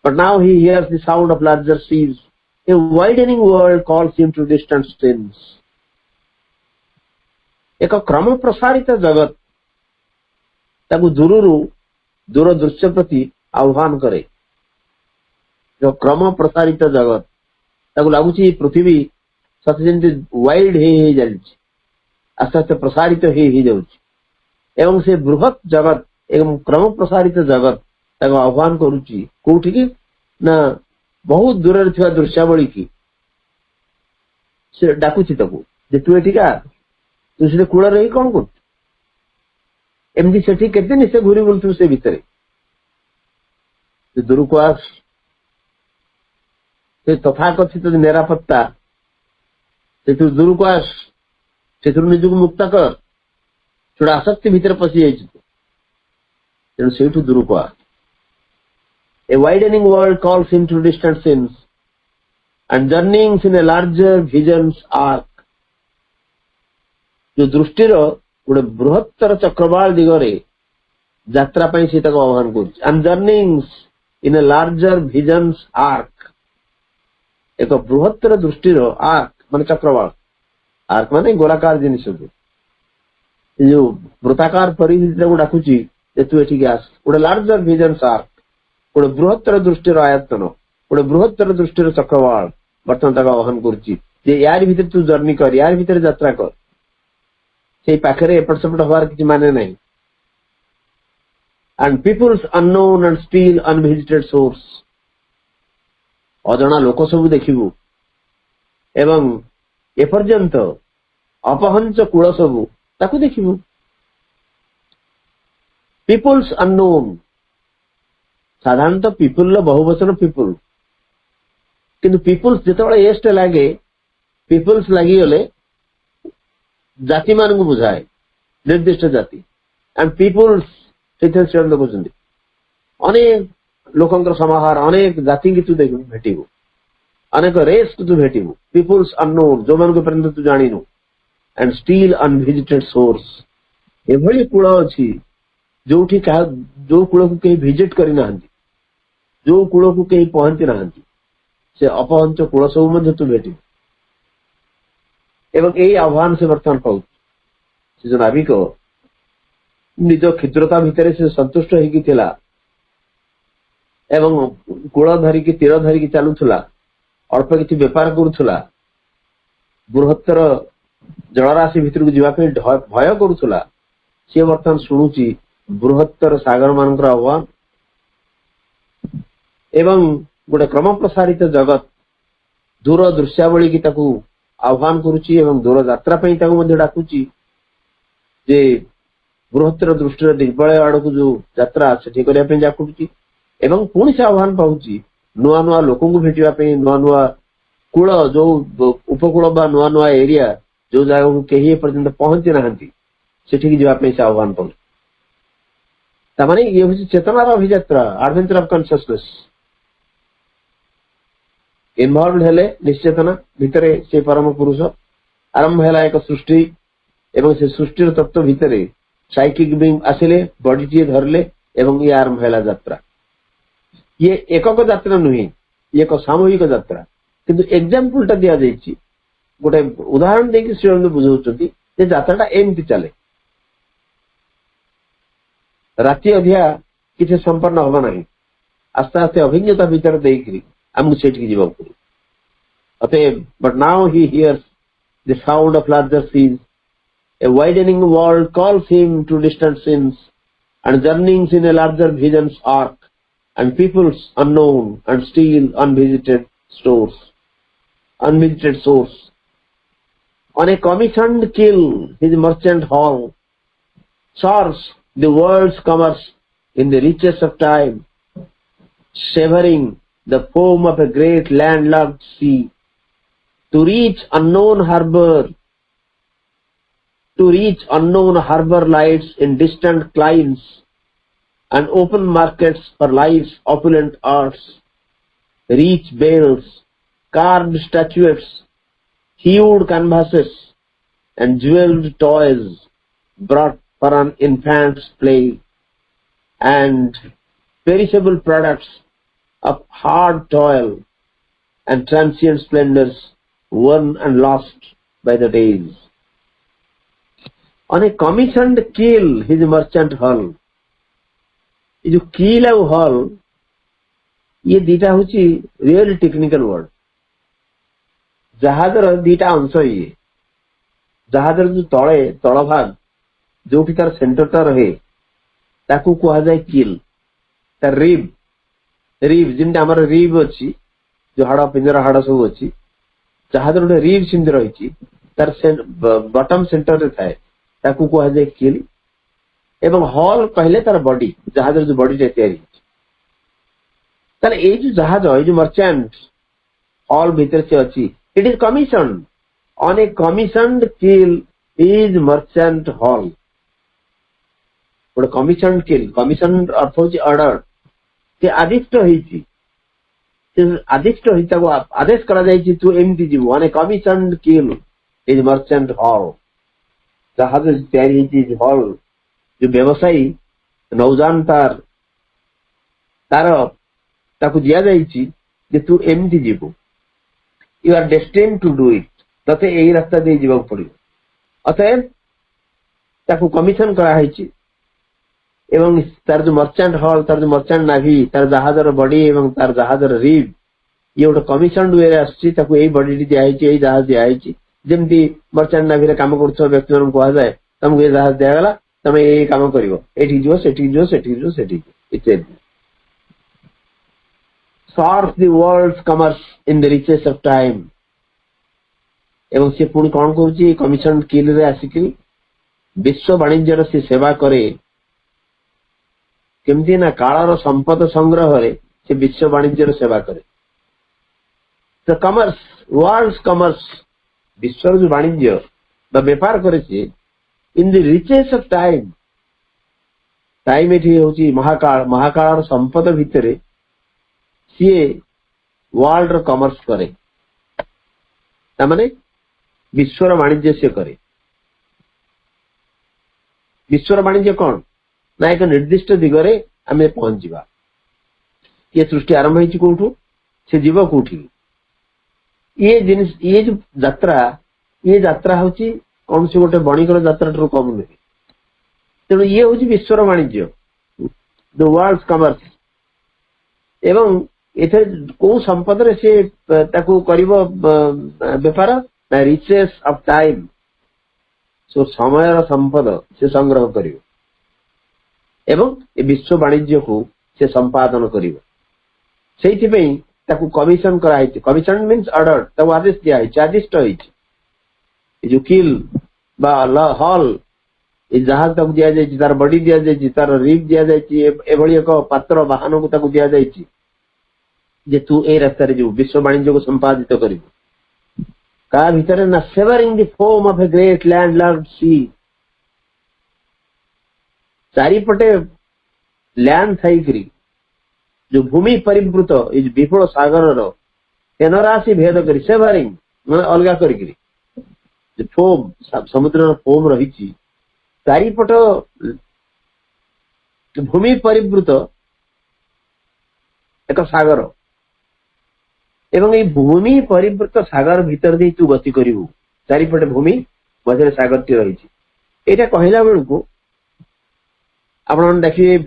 But now he hears the sound of larger seas. A widening world calls him to distant streams. ଏକ କ୍ରମ ପ୍ରସାରିତ ଜଗତ ତାକୁ ଦୂରରୁ ଦୂର ଦୃଶ୍ୟ ପ୍ରତି ଆହ୍ୱାନ କରେ। जो क्रम प्रसारित जगत ताको लागुची पृथ्वी सते जेमती वाइड हे जालची आस्ते आस्ते प्रसारित हे जाउची एवं से बृहत जगत एवं क्रम प्रसारित जगत ताको आह्वान करूची कोठी की ना बहुत दूर रे थिवा दृश्यावली की से डाकुची ताको जे तू एठिका तू से कूल रही कौन कर एमती सेठी केते दिन से घूरी बोलतु से भितरे दूर को आस से तथाकथित निरापत्ता से तू दूर को आस से निजक मुक्त कर थोड़ा आसक्ति भीतर पशि जाइछ तेणु सेठू दूर को आ A widening world calls him to distant sins and journeyings in a larger vision's arc. जो दृष्टिर गोटे बृहत्तर चक्रवाल दिगरे यात्रा पई से ताको आह्वान करूछ and journeyings in a larger vision's arc. एक बृहत्तर दृष्टिर आर्क माने चक्रवाल आर्क माने गोलाकार जिनिस जो वृत्ताकार परिधि को डाकुची तू एठी आस गोटे लार्जर विजन्स आर्क गोटे बृहत्तर दृष्टिर आयतन गोटे बृहत्तर दृष्टिर चक्रवाल बर्तमान तक आह्वान कर यार भीतर तू जर्नी कर यार भीतर यात्रा कर से पाखे एपट सेपट हबार किसी माने नहीं and peoples unknown and still unvisited source अजना लोक सब देखिबू एवं एपर्यंत अपहंच कूल सब ताकू देखिबू पीपुल्स अननोन साधारणतः पीपुल बहुवचन पीपुल किंतु पीपुल्स जिते एस्ट लगे पीपुल्स लगिगले जाति मान को बुझाए निर्दिष्ट जाति एंड पीपुल्स देखुं अनेक लोकंर समाहार अनेक जाति की तू भेटू अनेक रेस को तू भेटू पीपुल्स अननोन जो मान पर्यंत तू जाणीनु एंड स्टिल अनविजिटेड सोर्स एभली कूल अच्छी जो कूल को कहीं विजिट करना जो कूल को कहीं पहुंची ना से अपहंच कूल सब तू भेटू एवं यही आह्वान से बर्तमान पाऊ से जो नाविक निज क्षुद्रता भितर से संतुष्ट होता एवं कूल धरिकी तीर धरिकी चलुला अल्प किसी बेपार करुला बृहत्तर जलराशि भितर को जीवाई भय करुला सी बर्तमान शुणुची बृहत्तर सागर मान आह्वान एवं गोटे क्रम प्रसारित जगत दूर दृश्यावली की ताकू आह्वान करुची एवं दूर यात्रा डाकुची जे बृहत्तर दृष्टि दिग्बलय आड़ को जो यात्रा से डाकुची एवं पुणी से आह्वान पाऊची नुआ नुआ लोक भेटापी नुआ नुआ कूल जो उपकूल बा नुआ नुआ एरिया जो जगह को कहीं पर्यंत पहुंची ना से आह्वान पाऊँ तामाने ये हूँ चेतनार अभियात्रा एडवेंचर ऑफ कॉन्शियसनेस इनवॉल्व हेले निश्चेतना भितर से परम पुरुष आरंभ है एक सृष्टि एवं से सृष्टि तत्व भितर साइकिक बीइंग आसिले बॉडी टी धरले एवं ये आरंभ है यात्रा ये एकक यात्रा नुहे ये एक सामूहिक यात्रा किंतु एग्जांपल टा दिया जायछि गोटे उदाहरण देकी श्री बुझाउछंती जे यात्राटा एमती चले राति अधिया किसी संपन्न हम ना आस्ते आस्ते अभिज्ञता भीतर देकरी आमको सेठी जीवा पड़े अतएव but now he hears the sound of larger seas a widening world calls him to distant sins and journeyings in a larger vision's arc and peoples unknown and still unvisited source on a commissioned kill his merchant hall soars the world's commerce in the reaches of time savoring the foam of a great landlocked sea to reach unknown harbor lights in distant climes and open markets for life's opulent arts rich bales carved statuettes hued canvases and jeweled toys brought for an infant's play and perishable products of hard toil and transient splendors won and lost by the days. On a commissioned keel his merchant hull ये जो कील है वो हल ये दीटा हूँ real technical word. जहाजर दीटा अंश ये जहाजर जो तले तल भाग जो तार सेंटरटा रहे ताकू कह जाए किल। तार रिब रिब जिनटा आमर रिब अच्छी जो हाड़ पिंजरा हाड़ सब अच्छी जहाजर गोटे रिब सिंध रही तार बटम सेंटर रे थाए ताकू कह जाए किल। एवं हॉल कहले तार बॉडी जहाजर जो बॉडी तैयारी ताले ए जो जहाज ये जो मर्चेंट हॉल भीतर से अच्छी it is commission on a commissioned kill is merchant hall. गोटे कमिशन्ड किल कमिशन अर्थ हूँ ऑर्डर से आदिष्ट होती आदिष्ट आदेश करा तू एमती जीव on a commissioned kill is merchant hall. जहाज तैयारी हॉल जो व्यवसायी नौजान तार तार ताकू दिया जे तू एमती जीव you are destined to do it तते यही रास्ता दे जीवा पड़ो। अतएव ताकू कमिशन कराई एवं तार जो मर्चेंट हॉल तार जो मर्चेंट नाभी तार जहाजर बॉडी एवं तार जहाजर रिब ये गोटे कमिशन वे आसू यही बॉडी दिखाई जहाज दिखाई जमी मर्चेंट नाभी कम कर व्यक्ति मान कह जाए तुमको ये जहाज दिगला तुम ये कम कर इत्यादि। सर्व the world's commerce in the riches of time एवं से पुणी कौन करुच्ची कमिशन किल रे आसिक विश्व वाणिज्यर से सेवा करे केमती ना कालर संपद संग्रह रे से विश्व वाणिज्यर सेवा करे। तो कमर्स वर्ल्ड्स कमर्स विश्व जो वाणिज्य बा व्यापार करे in the riches of time time एठी होची महाकाल महाकालर संपद भितरे सीए वर्ल्ड रो कमर्स करे तामाने विश्वर वाणिज्य से करे। विश्वर वाणिज्य कौन ना एक निर्दिष्ट दिगरे आम पहुंचा ये सृष्टि आरंभ होती कौटू से जीव कौटी ये जिनिस ये जो यात्रा हूँ कौन से गोटे बणिकर यात्रा ठार कम नुहे। तेणु ये हूँ विश्वर वाणिज्य द वर्ल्ड कमर्स एवं एथे को संपद रे से ताकू करिवो व्यापार ना रिचेस ऑफ टाइम सो समय संपद से संग्रह करिवो एवं ए विश्व वाणिज्य को से संपादन करिवो सेइथि पई ताकू कमिशन कराई कमिशन मीन्स ऑर्डर ताकू आदेश दिया है आदिष्ट होइछि जो किल बा हॉल ए जहाज ताकू दिया जाय तार बॉडी दिया जाय तार रिब दिया जाय एभली एक पात्र वाहन को ताकू दिया जाय जे तू ए रास्ता रे जो विश्व वाणिज्य को संपादित करिवो का भीतर ना severing the foam of a great landlocked sea चारिपटे लैंड थाई जो भूमि परिवृत विपुल सागर तेनराशि भेद कर सेवरिंग मैं अलग कर फोम समुद्र फोम रही चारिपट भूमि परिवृत एक सागर एवं ये भूमि परिवृत सागर भीतर दे तू गति करू चारिपटे भूमि मझे सागर टी रही यहाँ कहला बेलू आपण देखिए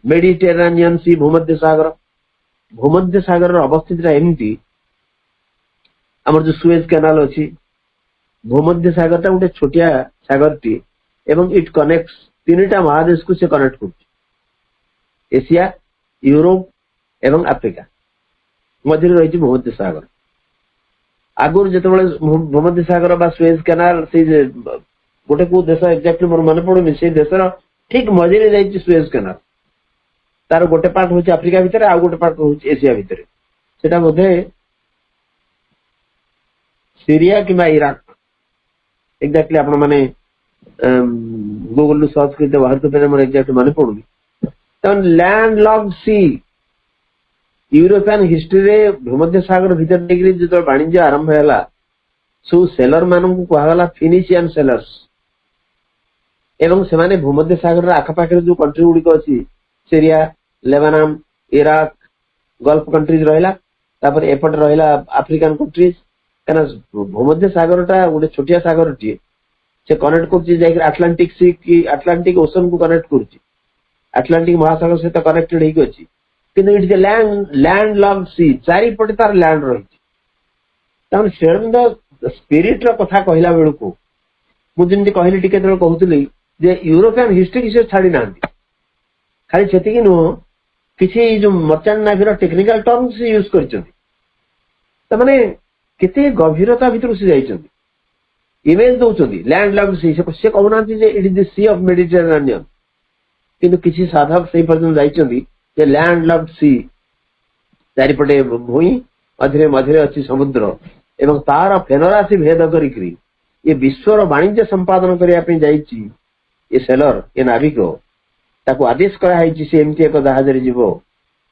मेडिटेरेनियन सी भूमध्य सागर अवस्थित एमती आमर जो सुएज कैनाल अच्छी भूमध्य सागर टा गोटे छोटिया सागर टी एवं इट कनेक्ट्स तीनटा महादेश को से कनेक्ट कर एशिया यूरोप एवं आफ्रिका मध्य रही भूमध्य सागर आगुर जो भूमध्य सागर बा सुएज कैनाल से गोटे को देश एक्जाक्टली मोर मन पड़ुनी से देशर ठीक मझे जाइए सुएज कैनाल तार गोटे पार्ट हूँ आफ्रिका भितर आ गोटे पार्ट हूँ एशिया भितर सेटा बोधे सीरिया कि इराक एक्जाक्टली आपण माने गूगल सर्च करते बाहर तो मोर एक्जाक्टली मन पड़ुनी तन लैंड लॉक्ड सी यूरोपियन हिस्ट्री रे भूमध्य सागर भीतर देखिए जो वाणिज्य आरंभ है सब सेलर मान को कहगला फिनिशियन सेलर्स एवं से माने भूमध्य सागर आखपाखे जो कंट्री गुड़िक अच्छी Syria Lebanon Iraq gulf countries रहा एपट रहा आफ्रिकान कंट्रीज क्या भूमध्य सागर टा गोटे छोटिया सागर टी से कनेक्ट कर आटलांटिक सी कि आटलांटिक ओशन को कनेक्ट कर आटलांटिक महासागर सहित कनेक्टेड होगी अच्छी किंतु इट इज लैंड लॉक्ड सी चारिपटे तार लैंड रही श्री अरविंद स्पिरिट कथा कहला बेलू मुझे कहली टी कहती यूरोपियन हिस्ट्री की छाड़ी ना खाली से नुह किसी जो मर्चेंट नेवी टेक्निकल टर्म से यूज कर केते गभीरता भीतर से जाइछन्ति इमेज दउछन्ति लैंड लॉक्ड सी से कहूना it is the sea of Mediterranean किंतु किसी साधक से पर्यटन जाइछन्ति जे लैंड लॉक्ड सी चारिपटे भूई मझे मझे अच्छी समुद्र एवं तार फेनराशि भेद करी ये विश्वर वाणिज्य संपादन करने जाइछि ये सेलर ये नाविक ताको आदेश कराई से एमती एक जहाज जीव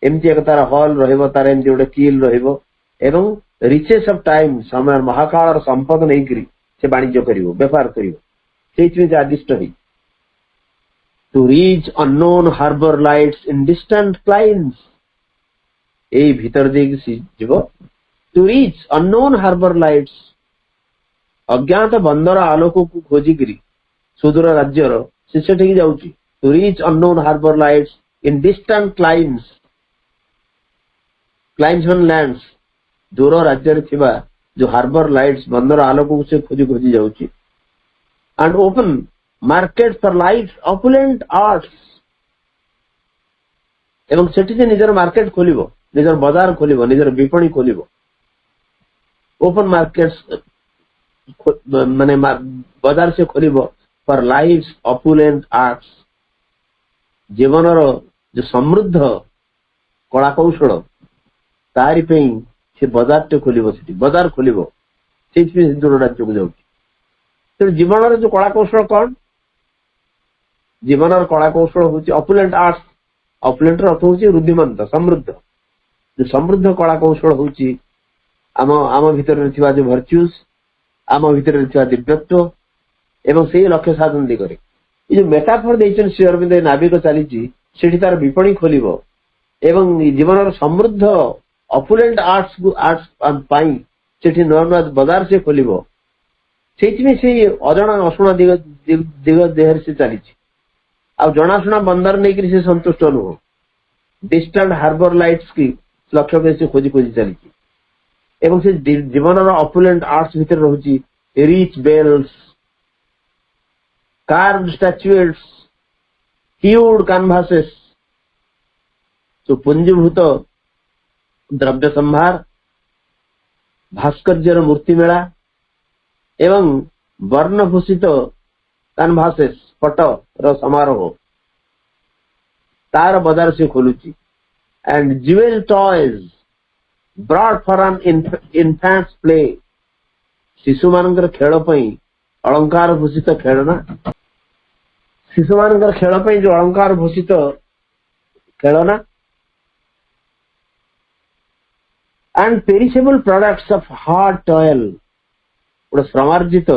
एमती एक तार हल रहिबो तार एमती गोटे कील रहिबो एवं रिचेस ऑफ टाइम समय महाकाल संपद नहीं करी से वाणिज्य करिवो व्यापार करिवो सेइथि आदिष्ट है to reach unknown harbour lights in distant climes ए भीतर देख जीव to reach unknown harbour lights अज्ञात बंदर आलोक को खोजिकी सुदूर राज्यर से जाऊँगी to reach unknown harbour lights in distant climes on lands दूर राज्य थिबा जो हार्बर लाइट्स बंदर आलोक को से खोजी खोजी जाऊँगी and open market for lights opulent arts एवं सेठी जे निजर मार्केट खोलिबो निजर बाजार खोलिबो निजर विपणी खोलिबो ओपन मार्केट्स माने बाजार से खोलिबो फॉर लाइट्स ऑपुलेंट आर्ट्स जीवनर जो समृद्ध कला कौशल तारी पे से बाजार टे खोलिबो सेठी बाजार खोलिबो सेठी दूर राज्य को जाउची तो जीवनर जो कला कौशल कौन जीवनर कला कौशल होची ऑपुलेंट आर्ट्स ऑपुलेंट अर्थ होची रुद्धिमंत समृद्ध जो समृद्ध कला कौशल होची आम आम भीतर थिबा जो वर्च्यूज आम भीतर थिबा दिव्यत्व एवं से लक्ष्य साधन दिगरे ये जो मेटाफर देइछन श्री अरविंद नाविक चली सेठी तार विपणी खोलिबो एवं जीवनर समृद्ध ऑपुलेंट आर्ट्स पाई सेठी नवा नवा बाजार से खोलिबो सेठी से अजणा अशुणा दिग दिग देहर से चली आ जनाशुना बंदर नहीं से संतुष्ट नुह डिस्टेंट हार्बर लाइट्स की लक्ष्य से खोजी खोजी चली एवं से जीवन ऑपुलेंट आर्ट्स भीतर रहुची rich bales carved statuettes hued canvases तो पुंजीभूत द्रव्य संभार भास्कर्यर मूर्ति मेला एवं वर्णभूषित कैनवासेस पट समारोह तार बाजार से खोलुची and jewel toys brought for an infant's play शिशु मानकर खेल पई अलंकार भूषित खेलना शिशु मानकर खेल पई जो अलंकार भूषित खेलना and perishable products of hard toil गोटे श्रमार्जित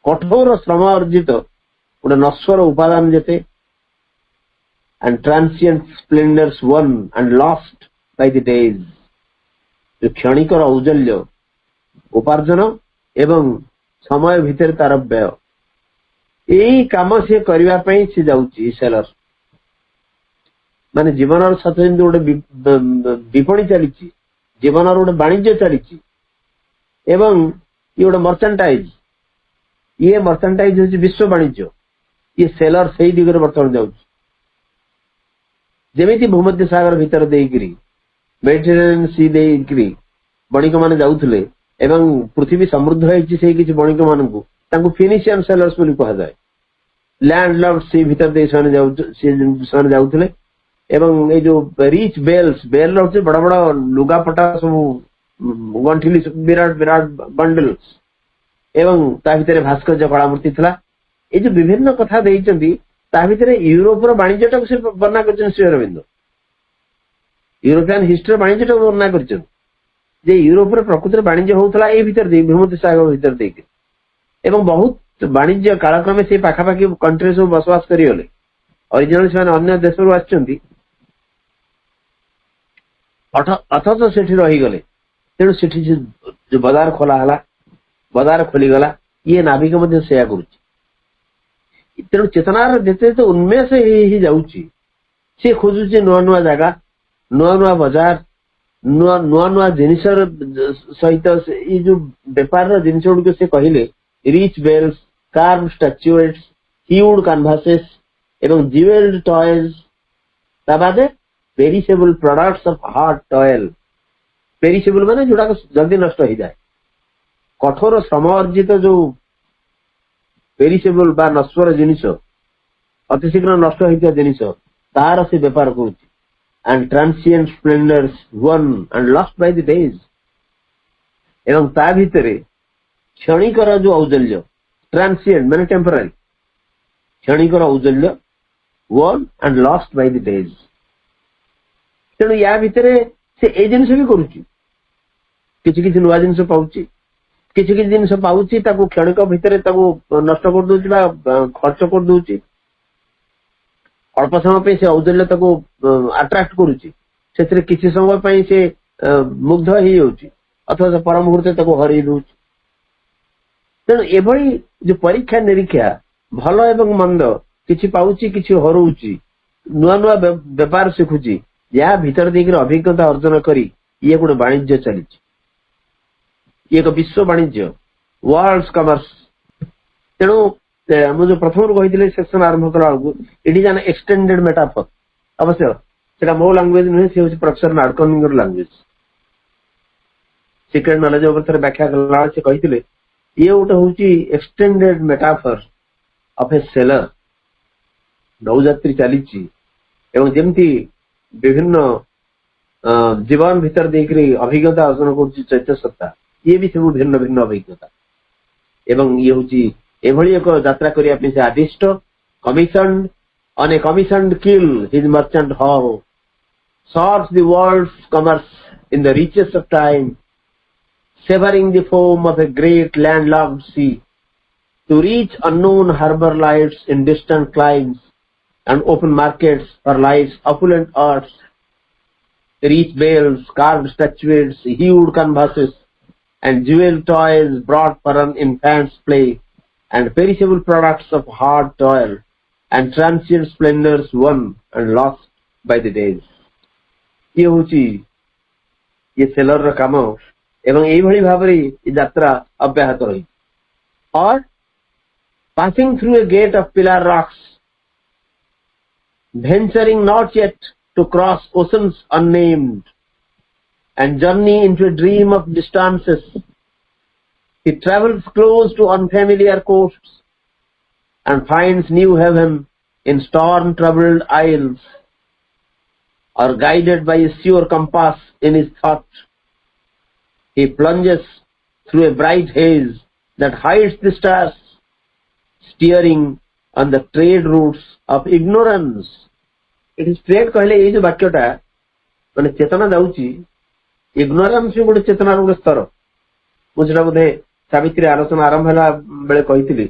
कठोर श्रमार्जित गोटे नश्वर उपादान जेते and transient splendours one and lost by the days जो क्षणिकर औजल्य उपार्जन एवं समय भितर तार व्यय यही काम से करने से जाऊँगी सेलर माने जीवन साथ गोटे विपणी चली जीवन गोटे वाणिज्य चली एवं ये गोटे मर्चेंटाइज ये मर्चेंटाइज हूँ विश्व वाणिज्य ये सेलर से ही दिगरे बर्तमान जाऊँ जमी भूमध्य सागर भितर देकरी मेडिटेरेनियन सी देकरी बणिक मैंने जाऊले एवं पृथ्वी समृद्ध होती से किसी बणिक मानू फिनिशियन सेलर्स कह जाए लैंड लॉर्ड सी भीतर दे जाऊले एवं ये जो रिच बेल्स बेल रही बड़ बड़ लुगापटा सब गंठिली विराट विराट बंडल्स एवं ता भीतर भास्कर्य कलामूर्ति था ये जो विभिन्न कथा देइचंदी ता भीतर यूरोप वाणिज्य टाक से वर्णना कर श्री अरविंद यूरोपियन हिस्ट्री वाणिज्य टाक वर्णना कर यूरोप प्रकृति वाणिज्य होता ये भीतर भूमध्य सागर भीतर देख एवं बहुत वाणिज्य कालक्रमे से पाखापाखि कंट्री सब बसवास करें ओरिजिनल से अन्य देश अथच से रहीगले तेणु से जो बाजार खोला बाजार खोलीगला ये नाविक से तेणु चेतनार जेते तो उन्मेष ही जाऊँगी से खोजुची नुआ नुआ जगह नुआ नुआ बाजार नुआ नुआ नुआ जिनिस सहित ये जो बेपार जिनिस गुड़िक से कहले rich bales carve statuettes hued canvases एवं ज्वेल्ड टॉयज ता बादे perishable products of hard toil perishable माने जोड़ा जल्दी नष्ट हो जाए कठोर श्रम अर्जित जो पेरिसेबल बा नश्वर जिनिस अतिशीघ्र नष्ट होता जिनिस तार से बेपार करुच्ची and transient splendors won and lost by the days एवं ता भितरे क्षणिकर जो औजल्य ट्रांसिएंट माने temporary क्षणिकर औजल्य won and lost by the days तेणु या भितरे से ए जिनिस भी करुच्ची किछि किछि नुआ जिनिस पाउची किछि किछि जिनिस पाउची ताको क्षणिक भितरे ताको नष्ट कर दोची बा खर्च कर दोची अल्प समय से औजल्य अट्राक्ट करुच्ची से किसी समय से मुग्ध हो अथवा पर मुहूर्ते हरई दौर तेणु एभली जो परीक्षा निरीक्षा भल एवं मंद किछि पाउची किछि हरउची नुआ नुआ व्यापार शिखुची या भीतर देकर अभिज्ञता अर्जन करी ये गोटे वाणिज्य चली एक विश्व वाणिज्य वर्ल्ड कमर्स तेणु मुझे प्रथम कही सेक्शन आरंभ कला it is an extended metaphor अवश्य से मो लैंग्वेज नुहे से professor Nadkarni language secret knowledge व्याख्या कला से कही ये गोटे हूँ extended metaphor of a sailor नौयात्री चली जमती विभिन्न जीवन भीतर देकर अभिज्ञता अर्जन कर चैत्य सत्ता ये भी सब भिन्न भिन्न अभिज्ञता एवं ये हूँ एभली एक यात्रा करने से आदिष्ट commissioned on a commissioned keel his merchant hull search the world's commerce in the richest of time severing the foam of a great landlocked sea to reach unknown harbour lights in distant climes and open markets for life's opulent arts rich bales carved statuettes hued canvases and jeweled toys brought for an infant's play and perishable products of hard toil and transient splendors won and lost by the days ये होची ये seller रा काम एवं एई भली भाबरे यात्रा अब्याहत रही और passing through a gate of pillar rocks venturing not yet to cross oceans unnamed and journey into a dream of distances he travels close to unfamiliar coasts and finds new heaven in storm-troubled isles, or guided by a sure compass in his thought, he plunges through a bright haze that hides the stars, steering on the trade routes of ignorance. It is trade कहले ये जो वाक्यटा माने चेतना जाउची ignorance भी गोटे चेतना रो स्तर मुझे बोधे सावित्री आलोचना आरंभ है बेले कही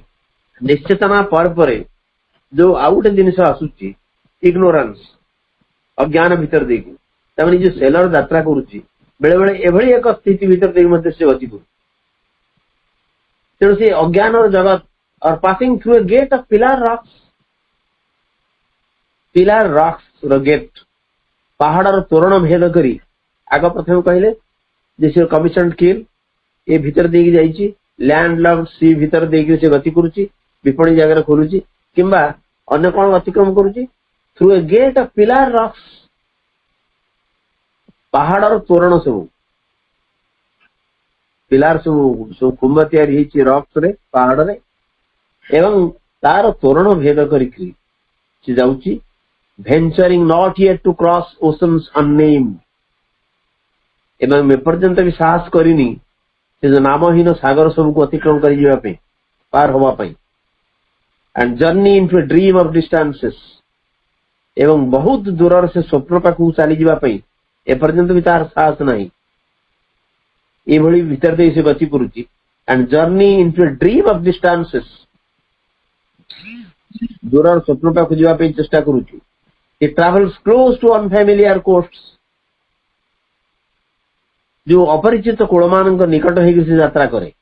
निश्चेतना पर जो आउ गोटे जिन आसूची इग्नोरांस अज्ञान भीतर देखिए जो सेलर यात्रा करुच्ची बेले बेले एभली एक स्थिति भीतर देखिए से गति कर तेणु से अज्ञान जगत और passing through a gate of pillar rocks gate पहाड़ तोरण भेद करी आग प्रथम कहले जैसे कमिशन किल ये भीतर देकी जाइए लैंड लॉक्ड सी भीतर देकी से गति करुच्ची विपणी जगह खोलुची किंबा अन्य कौन अतिक्रम करुच्ची through a gate of pillar rocks पहाड़ तोरण सब पिलार सब कुंभ तैयारी रॉक्स रे पहाड़ रे एवं तार तोरण भेद करी जाउची venturing not yet to cross oceans unnamed एवं एपर्यंत भी साहस करनी से जो नामहीन सागर सब को अतिक्रम कर पार होगा and journey into a dream of distances एवं बहुत दूर से स्वप्न पाखु चली जावाई एपर्यंत भी तार साहस नहीं ये भीतर दे से गति करुच्ची and journey into a dream of distances दूर स्वप्न पाखु जावाई चेष्टा करुच्ची it travels close to unfamiliar coasts जो अपरिचित कूलमान निकट हो यात्रा करे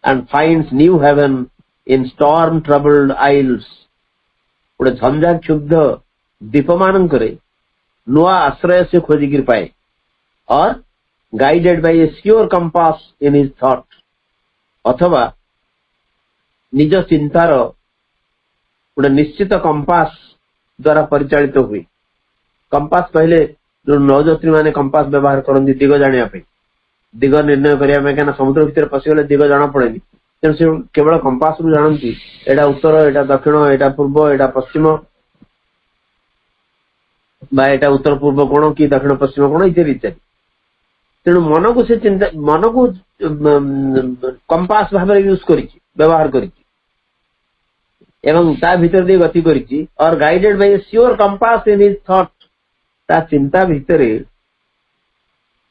and finds new haven in storm troubled isles गोटे झंझा क्षुब्ध दीप मानकरे नुआ आश्रय से खोजिकी पाए और guided by A sure compass in his thought अथवा निज चिंतार गोटे निश्चित कंपास द्वारा परिचालित हुए। कंपास कहले जो नौयात्री माने कंपास व्यवहार करती दिग जाना दिग निर्णय करने कहीं समुद्र भितर पशिगले दिग जाना पड़े तेणु से केवल कंपास रु जानती एटा उत्तर एटा दक्षिण एटा पूर्व एटा पश्चिम बा एटा उत्तर पूर्व कोण कि दक्षिण पश्चिम कोण इत्यादि इत्यादि। तेणु मन को से चिंता मन को कंपास भाव यूज कर व्यवहार कर एवं ता भीतर दे गति करिछि और guided by A sure compass in his thought ता चिंता भितर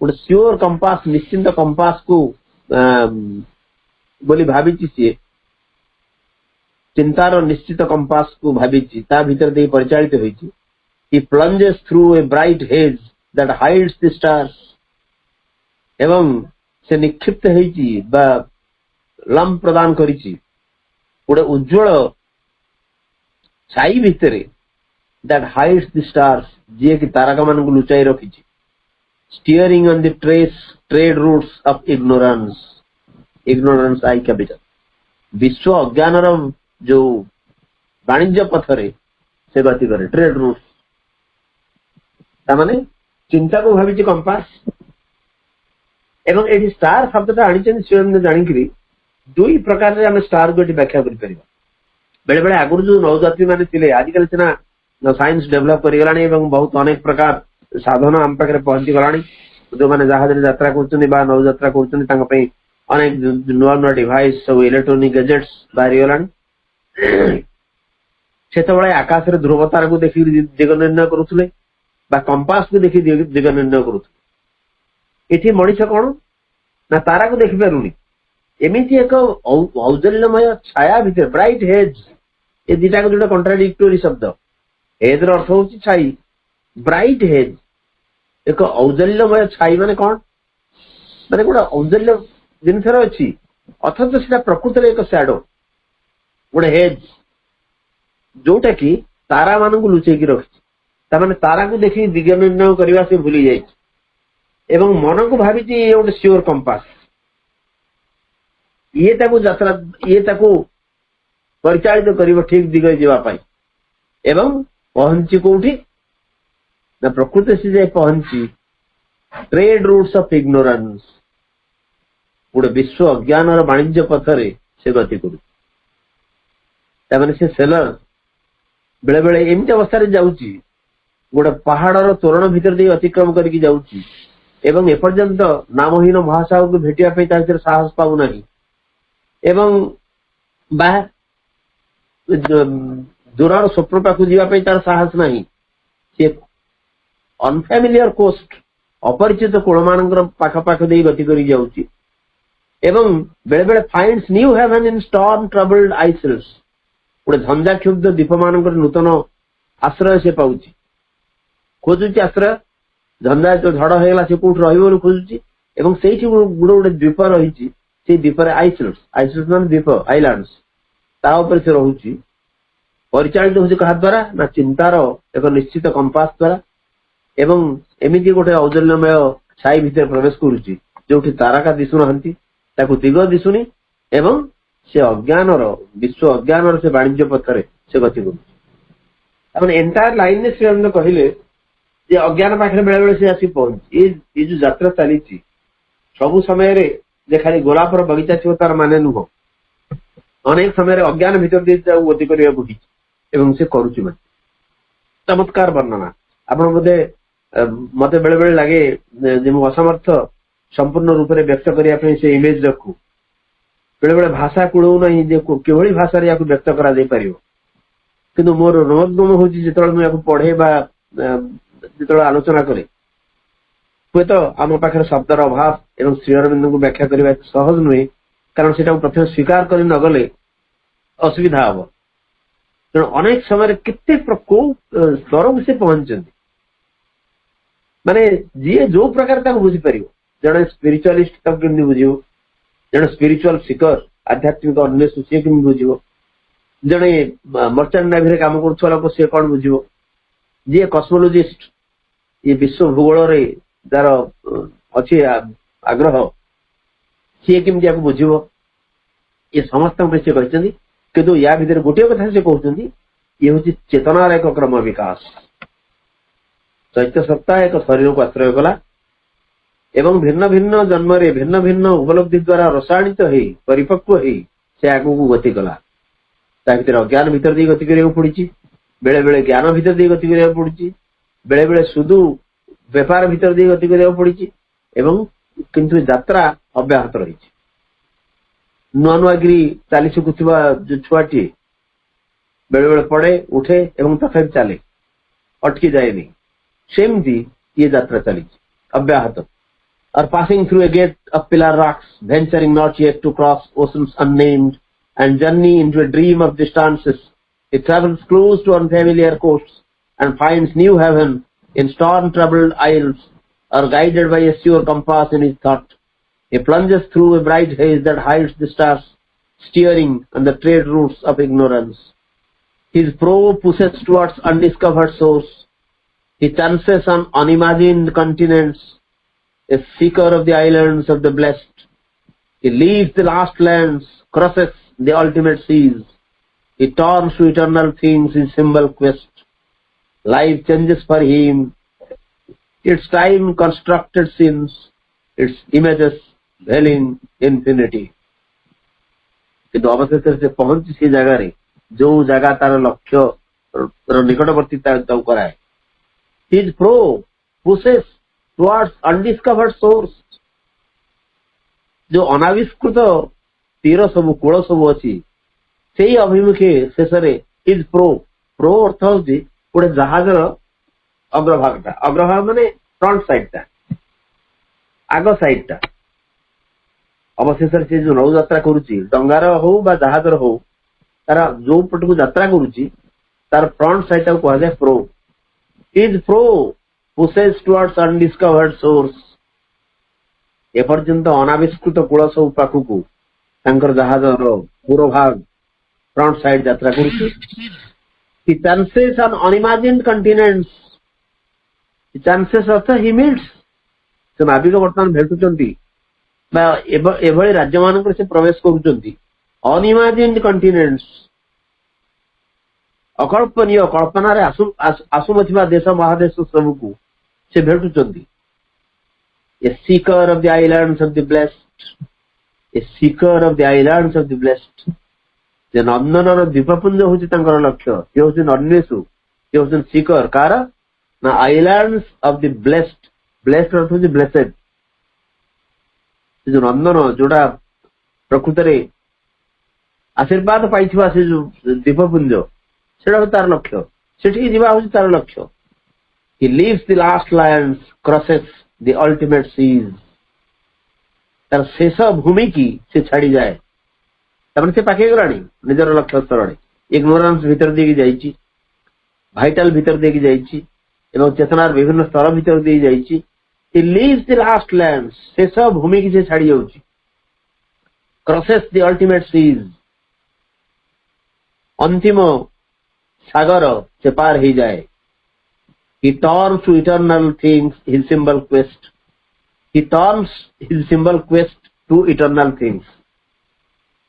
गोटे श्योर कंपास निश्चिंत कंपास को बोली भाविछि सी चिंतार निश्चित कंपास को भाविछि ता भीतर दे परिचालित होइछि। he plunges through a bright haze that hides the stars एवं से निक्षिप्त होइछि बा लम प्रदान करिछि गोटे उज्जवल छाई भितर that hides the stars जे कि तारका मान को लुचाई रखिछि। steering on the trade routes of ignorance I capital विश्व अज्ञान जो वाणिज्य पथरे से गति करे ट्रेड रूट्स तामाने चिंता को भावी कंपास एवं एटी स्टार शब्दटा आनी स्वयं जानिकी दुई प्रकार से आम स्टार को व्याख्या कर बेले बेले आगुरी जो नौजात्री मैंने थे आजिकल सीना साइंस डेभलप कर बहुत अनेक प्रकार साधन आम पाखे पहुंची गला जो मैंने जहाज यात्रा कर नौयात्रा कर अनेक नुआ नुआ डिवाइस सब इलेक्ट्रोनिक गैजेट्स बाहरी गलानी से आकाश रे ध्रुव तारा को देखी दिग निर्णय करुले कंपास को देखी दिग निर्णय करुले। एठी मनीष कौन ना तारा को देखी पारुनी एमती एक औजल्यमय छाया भितर ब्राइट हेज ये दीटा को जो कंट्राडिक्टोरी शब्द हेज अर्थ हूँ छाई ब्राइट हेज एक औजल्यमय छाई माने कौन माने गोटे औजल्य जिनस अच्छी अथच से प्रकृत एक सैडो गोटे हेज जोटा कि तारा मान को लुचेकी रखी तारा को देखी दिग निर्णय करने से भूली जाए मन को भावी गोटे श्योर कंपास ये यात्रा ये परिचालित कर ठीक दिग जावाई एवं पहुंची कौटी ना प्रकृति से जाए पहुंची ट्रेड रूट्स ऑफ इग्नोरेंस गोटे विश्व अज्ञान वाणिज्य पथरे से गति कर से सेलर बेले बेले एमती अवस्था जाऊँगी गोटे पहाड़र तोरण भितर दे अतिक्रम करके जाऊँगी एवं एपर्यंत नामहीन महासागर को भेटिया साहस पाऊना एवं दूर स्वप्न पाक जावाई तार साहस ना सी अनफैमिलियर कोस्ट अपरिचित कूल मान पाखपाख दे गति कर जाऊँगी एवं बेले बेले finds new haven in storm troubled isles गोटे झंझा क्षुब्ध द्वीप मान नूतन आश्रय से पाऊँ खोजुची आश्रय झंझा जो झड़ होगा से कौट रही खोजुची गोटे गोटे द्वीप रही से द्वीप आइसल्स आइसल्स मान द्वीप आइलैंड्स से रोचे परिचालित हो क्या द्वारा ना चिंतार एक निश्चित कंपास द्वारा एवं एमती गोटे औजल्यमय छाई भितर प्रवेश करुच्ची जो तारका दिशुना दिग दिशुनी एवं से अज्ञान विश्व अज्ञान से वाणिज्य पथरे से गति कर एंटायर लाइन से हम कहले अज्ञान पाखे बेले बेले से आसी पहुंची ये जो यात्रा चली सबु समय खाली गोलापर बगीचा थी तार माने नुह अनेक समय अज्ञान भीतर गति करने से करुच्ची चमत्कार वर्णना आप बोधे मत बेले बेले लगे मु असमर्थ संपूर्ण रूप से व्यक्त करने से इमेज रखू बेले बेले भाषा कूड़ऊ ना किभली भाषा व्यक्त कर किंतु मोर रोमगम हो पढ़े जो आलोचना करे हे तो आम पाखे शब्दर अभाव एवं श्री अरविंद को व्याख्या करने सहज नुहे कारण से प्रथम स्वीकार कर नगले असुविधा हम तेणु अनेक समय केते कौ स्तर को से पहुंचती माने जी जो प्रकार बुझीपर जड़े स्पिरिचुआलिस्ट तक केमती बुझे जड़े स्पिरिचुआल सिकर आध्यात्मिक अन्वेषक सी केमती बुझे जड़े मर्चेंट नेवी काम करुवा लोक सी कौन बुझे जी कस्मोलोजिस्ट ये विश्व भूगोल रे तार अच्छी आग्रह सी केमती आपको बुझिबो ये समस्त से कहते किंतु या भीतर गोटे कथा से कहते ये हूँ चेतनार एक क्रम विकास चैत्य सत्ता एक शरीर को आश्रय कला एवं भिन्न भिन्न जन्म भिन्न भिन्न उपलब्धि द्वारा रसायनित हो परिपक्व हो से आगू को गति कला भीतर अज्ञान भीतर दी गति करिया पड़ी बेले बेले ज्ञान भीतर दी गति करिया पड़ी बेले बेले सुधु व्यापार भीतर दी गति करिया पड़ी एवं किंतु यात्रा अब्याहत रही नुआ नुआगिरी चली शिखुवा जो छुआटी बेले बेले पड़े उठे एवं तथा चले अटकी जाएनी सेमती ये यात्रा चली अब्याहत or passing through a gate of pillar rocks, venturing not yet to cross oceans unnamed, and journey into a dream of distances. It travels close to unfamiliar coasts and finds new heaven in storm-troubled isles, or guided by a sure compass in his thought. He plunges through a bright haze that hides the stars, steering on the trade routes of ignorance. His prow pushes towards undiscovered shores. He chances on unimagined continents, a seeker of the islands of the blessed. He leaves the last lands, crosses the ultimate seas. He turns to eternal things in symbol quest. Life changes for him. Its time constructed sins, its images dwelling infinity. किंतु अवशेष से पहुंच सी जगह रे जो जगह तार लक्ष्य निकटवर्ती कराए. His prow pushes towards undiscovered source. जो अनाविष्कृत तीर सबु कूल सबु अच्छी से ही अभिमुखे शेष इज प्रो अर्थ हूँ गोटे जहाजर अग्रभाग अग्रभाग माने फ्रंट साइड टा आग साइड टा अवशेष से जो नौ यात्रा करुच्ची डंगार हो बा जहाजर हो तार जो पट को यात्रा करुच्ची तार फ्रंट साइड टा कह जाए prow. Is prow pushes towards undiscovered source. एपर्यंत अनाविष्कृत कूल सब पाखकू तांकर जहाजर पूर्व भाग फ्रंट साइड यात्रा करुच्ची. He chances on unimagined continents. He chances earth he meets. से नाविक वर्तमान भेटुचंती एभली राज्य मानक से प्रवेश करुचंती. अनइमेजिन्ड कंटिनेंट्स अकल्पनीय कल्पना रे आसुनथिबा देश महादेश सबको से भेटुचंती. A seeker of the islands of the blessed. A seeker of the islands of the blessed. जे नंदनर द्वीपपुंज होची तांकर लक्ष्य हे होची अन्वेषु हे होची सीकर कार ना islands of the blessed. Blessed अर्थ होची ब्लेसेड. जो नंदन जोड़ा प्रकृत रे आशीर्वाद पाइथिबा से जो द्वीपपुंज सेटा तार लक्ष्य सेठी जीवा होची तार लक्ष्य. He leaves the last lands, crosses the ultimate seas. तार शेष भूमि की से छाड़ी जाए तमने से पाके गलानी निजर लक्ष्य स्थल इग्नोरेंस भीतर देकी जाइची भाइटल भीतर देकी जाइची एवं चेतनार विभिन्न स्तर भीतर दे जाइची. He leaves the last lands, शेष भूमि की से छाड़ी जाउची. Crosses the ultimate seas, अंतिम सागर से पार ही जाए. He turns to eternal things, his symbol quest. He turns his symbol quest to eternal things.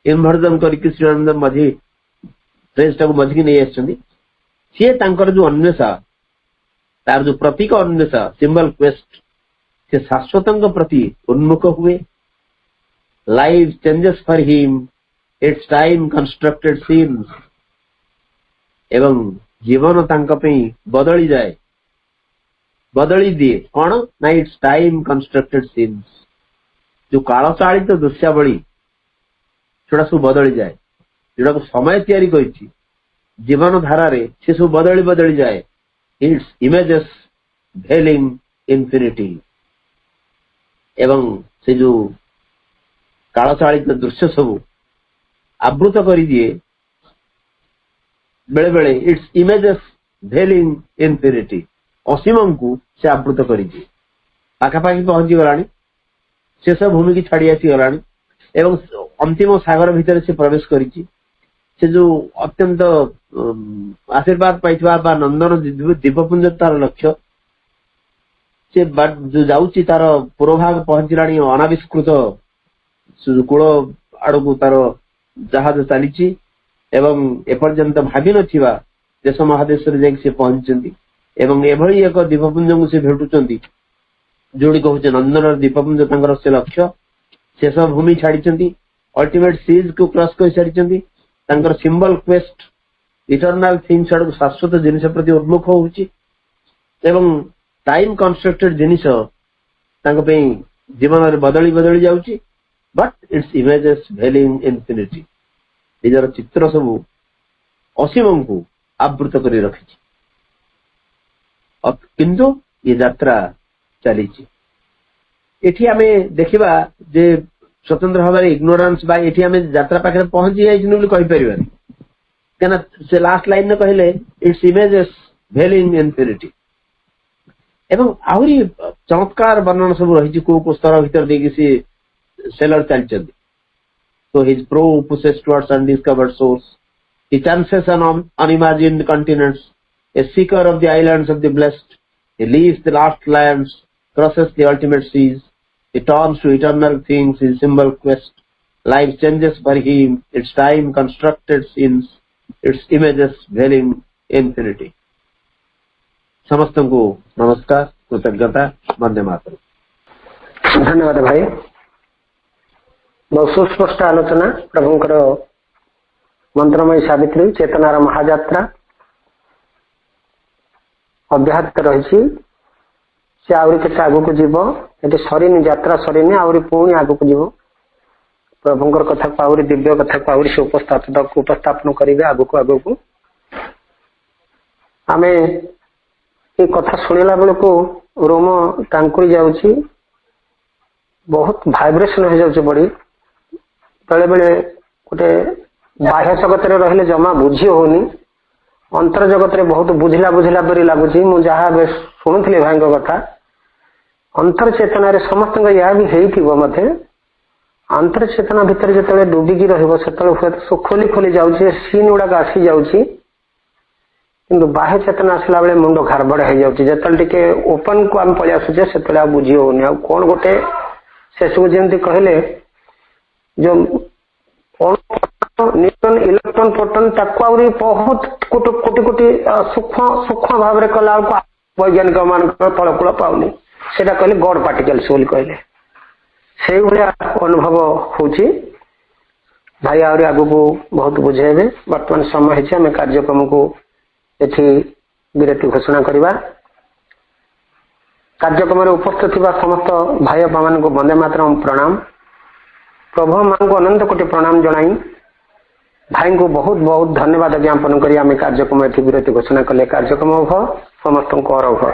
Inversion करके श्रीनंद मझी फ्रेज टाको मझी नहीं आछंदी. से तांकर जो अन्वेषा तार जो प्रतीक अन्वेषा सिंबल क्वेस्ट से शाश्वतंग प्रति उन्मुख हुए. Life changes for him, it's time constructed scenes. एवं जीवन तांक पई बदली जाए बदली दिए कौन ना इट्स टाइम कंस्ट्रक्टेड सीन्स. जो काल चालित दृश्यावली सेटा सब बदली जाए जोड़ा समय तैयारी करिछि जीवन धारा रे से सब बदली बदली जाए. Its images veiling infinity. एवं से जो काल चालित दृश्य सब आवृत कर दिए बेले बेले. इट्स इमेजेस भेलिंग इन्फिनिटी असीम को से आवृत कर पाखापाखि पहुंची गलानी. शेष भूमि की छाड़ी आसी गलानी एवं अंतिम सागर भीतर से प्रवेश करिछि. से जो अत्यंत आशीर्वाद पाइथिबा बा नंदन दीपपुंज तार लक्ष्य से जो जाउची तार पूर्वभाग पहुंचलाणी अनाविष्कृत कूल आड़क तार जहाज चली एवं एपर्यंत भावी नथिबा देश महादेश से पहुंचती एवं एभली एक दीपपुंज को से भेटुचंती जोड़ी कहूचे नंदन दीपपुंज तांकर से लक्ष्य शेष भूमि छाड़ी अल्टीमेट सीज को क्रॉस कर छाड़ी तांकर सिंबल क्वेस्ट इटर्नाल थिंग्स आड़ शाश्वत जिनिस प्रति उन्मुख होउची एवं टाइम कंस्ट्रक्टेड जिनिस जीवन में बदली बदली जाउची but its images veiling infinity निजर चित्र सबू असीम को आवृत कर रखी किंतु ये यात्रा चली एठी आमे देखिबा जे स्वतंत्र भाव इग्नोरांस बा एठी आमे यात्रा पाखे पहुंची जाइछनु बोली कहि परिबानी केना से लास्ट लाइन ने कहले इट्स इमेजेस वेलिंग इन्फिनिटी एवं आहुरी चमत्कार वर्णन सब रही को स्तर भीतर देखि से seller चलचंदी so his prow pushes towards undiscovered shores he chances on unimagined continents a seeker of the islands of the blessed he leaves the last lands crosses the ultimate seas he turns to eternal things his symbol quest life changes for him its time constructed scenes its images dwelling infinity समस्त को नमस्कार कृतज्ञता वंदे मातरम धन्यवाद भाई बहुत सुस्पष्ट आलोचना प्रभुंकर मंत्रमयी सावित्री चेतनार महायात्रा अब्याहत रही से आहरी के आगू जीव ये सरीनी यात्रा सरीनी आहरी पुणी आगू जीव प्रभुंकर कथा को आहरी दिव्य कथा को आहरी से उपस्थापन करेंगे आगू आगू आम ये कथा शुणिला बेलू रोम टांकुरी जाऊँगी बहुत भाइब्रेशन हो जाऊँ बड़ी बेले बेले गोटे बाह्य जगत रहिले जमा बुझी होनी अंतर जगत में बहुत बुझला बुझला परी लगुच मुझे शुणुली भाई कथा अंतर चेतना समस्त यह भी होते अंतर चेतना भितर जो डुबिकी रो खोली खोली जाऊँगी सीन गुड़ाक आसी जाऊँगी किंतु बाह्य चेतना आसला बेले मुंड घारबड़ हो जाऊँगी जिते ओपन को आम पलि आसुचे से बुझी होनी कौन गोटे से सब जमी कहले जो न्यूट्रन इलेक्ट्रॉन प्रोटॉन ताको आउरी बहुत कोटि कोटि सूक्ष्म सूक्ष्म भाव में कला वैज्ञानिक मान तलकूल पाऊनी से कहले गॉड पार्टिकल्स बोली कहले से भाया अनुभव होची भाई आहरी आगु को बहुत बुझेबे वर्तमान समय है आम कार्यक्रम को एठी विरति घोषणा करवा कार्यक्रम में उपस्थित समस्त भाई मान को वंदे मातरम प्रणाम प्रभु मान को अनंत कोटि प्रणाम जनाई भाई को बहुत बहुत धन्यवाद ज्ञापन करी आम कार्यक्रम एठी विरति घोषणा कले कार्यक्रम समस्त को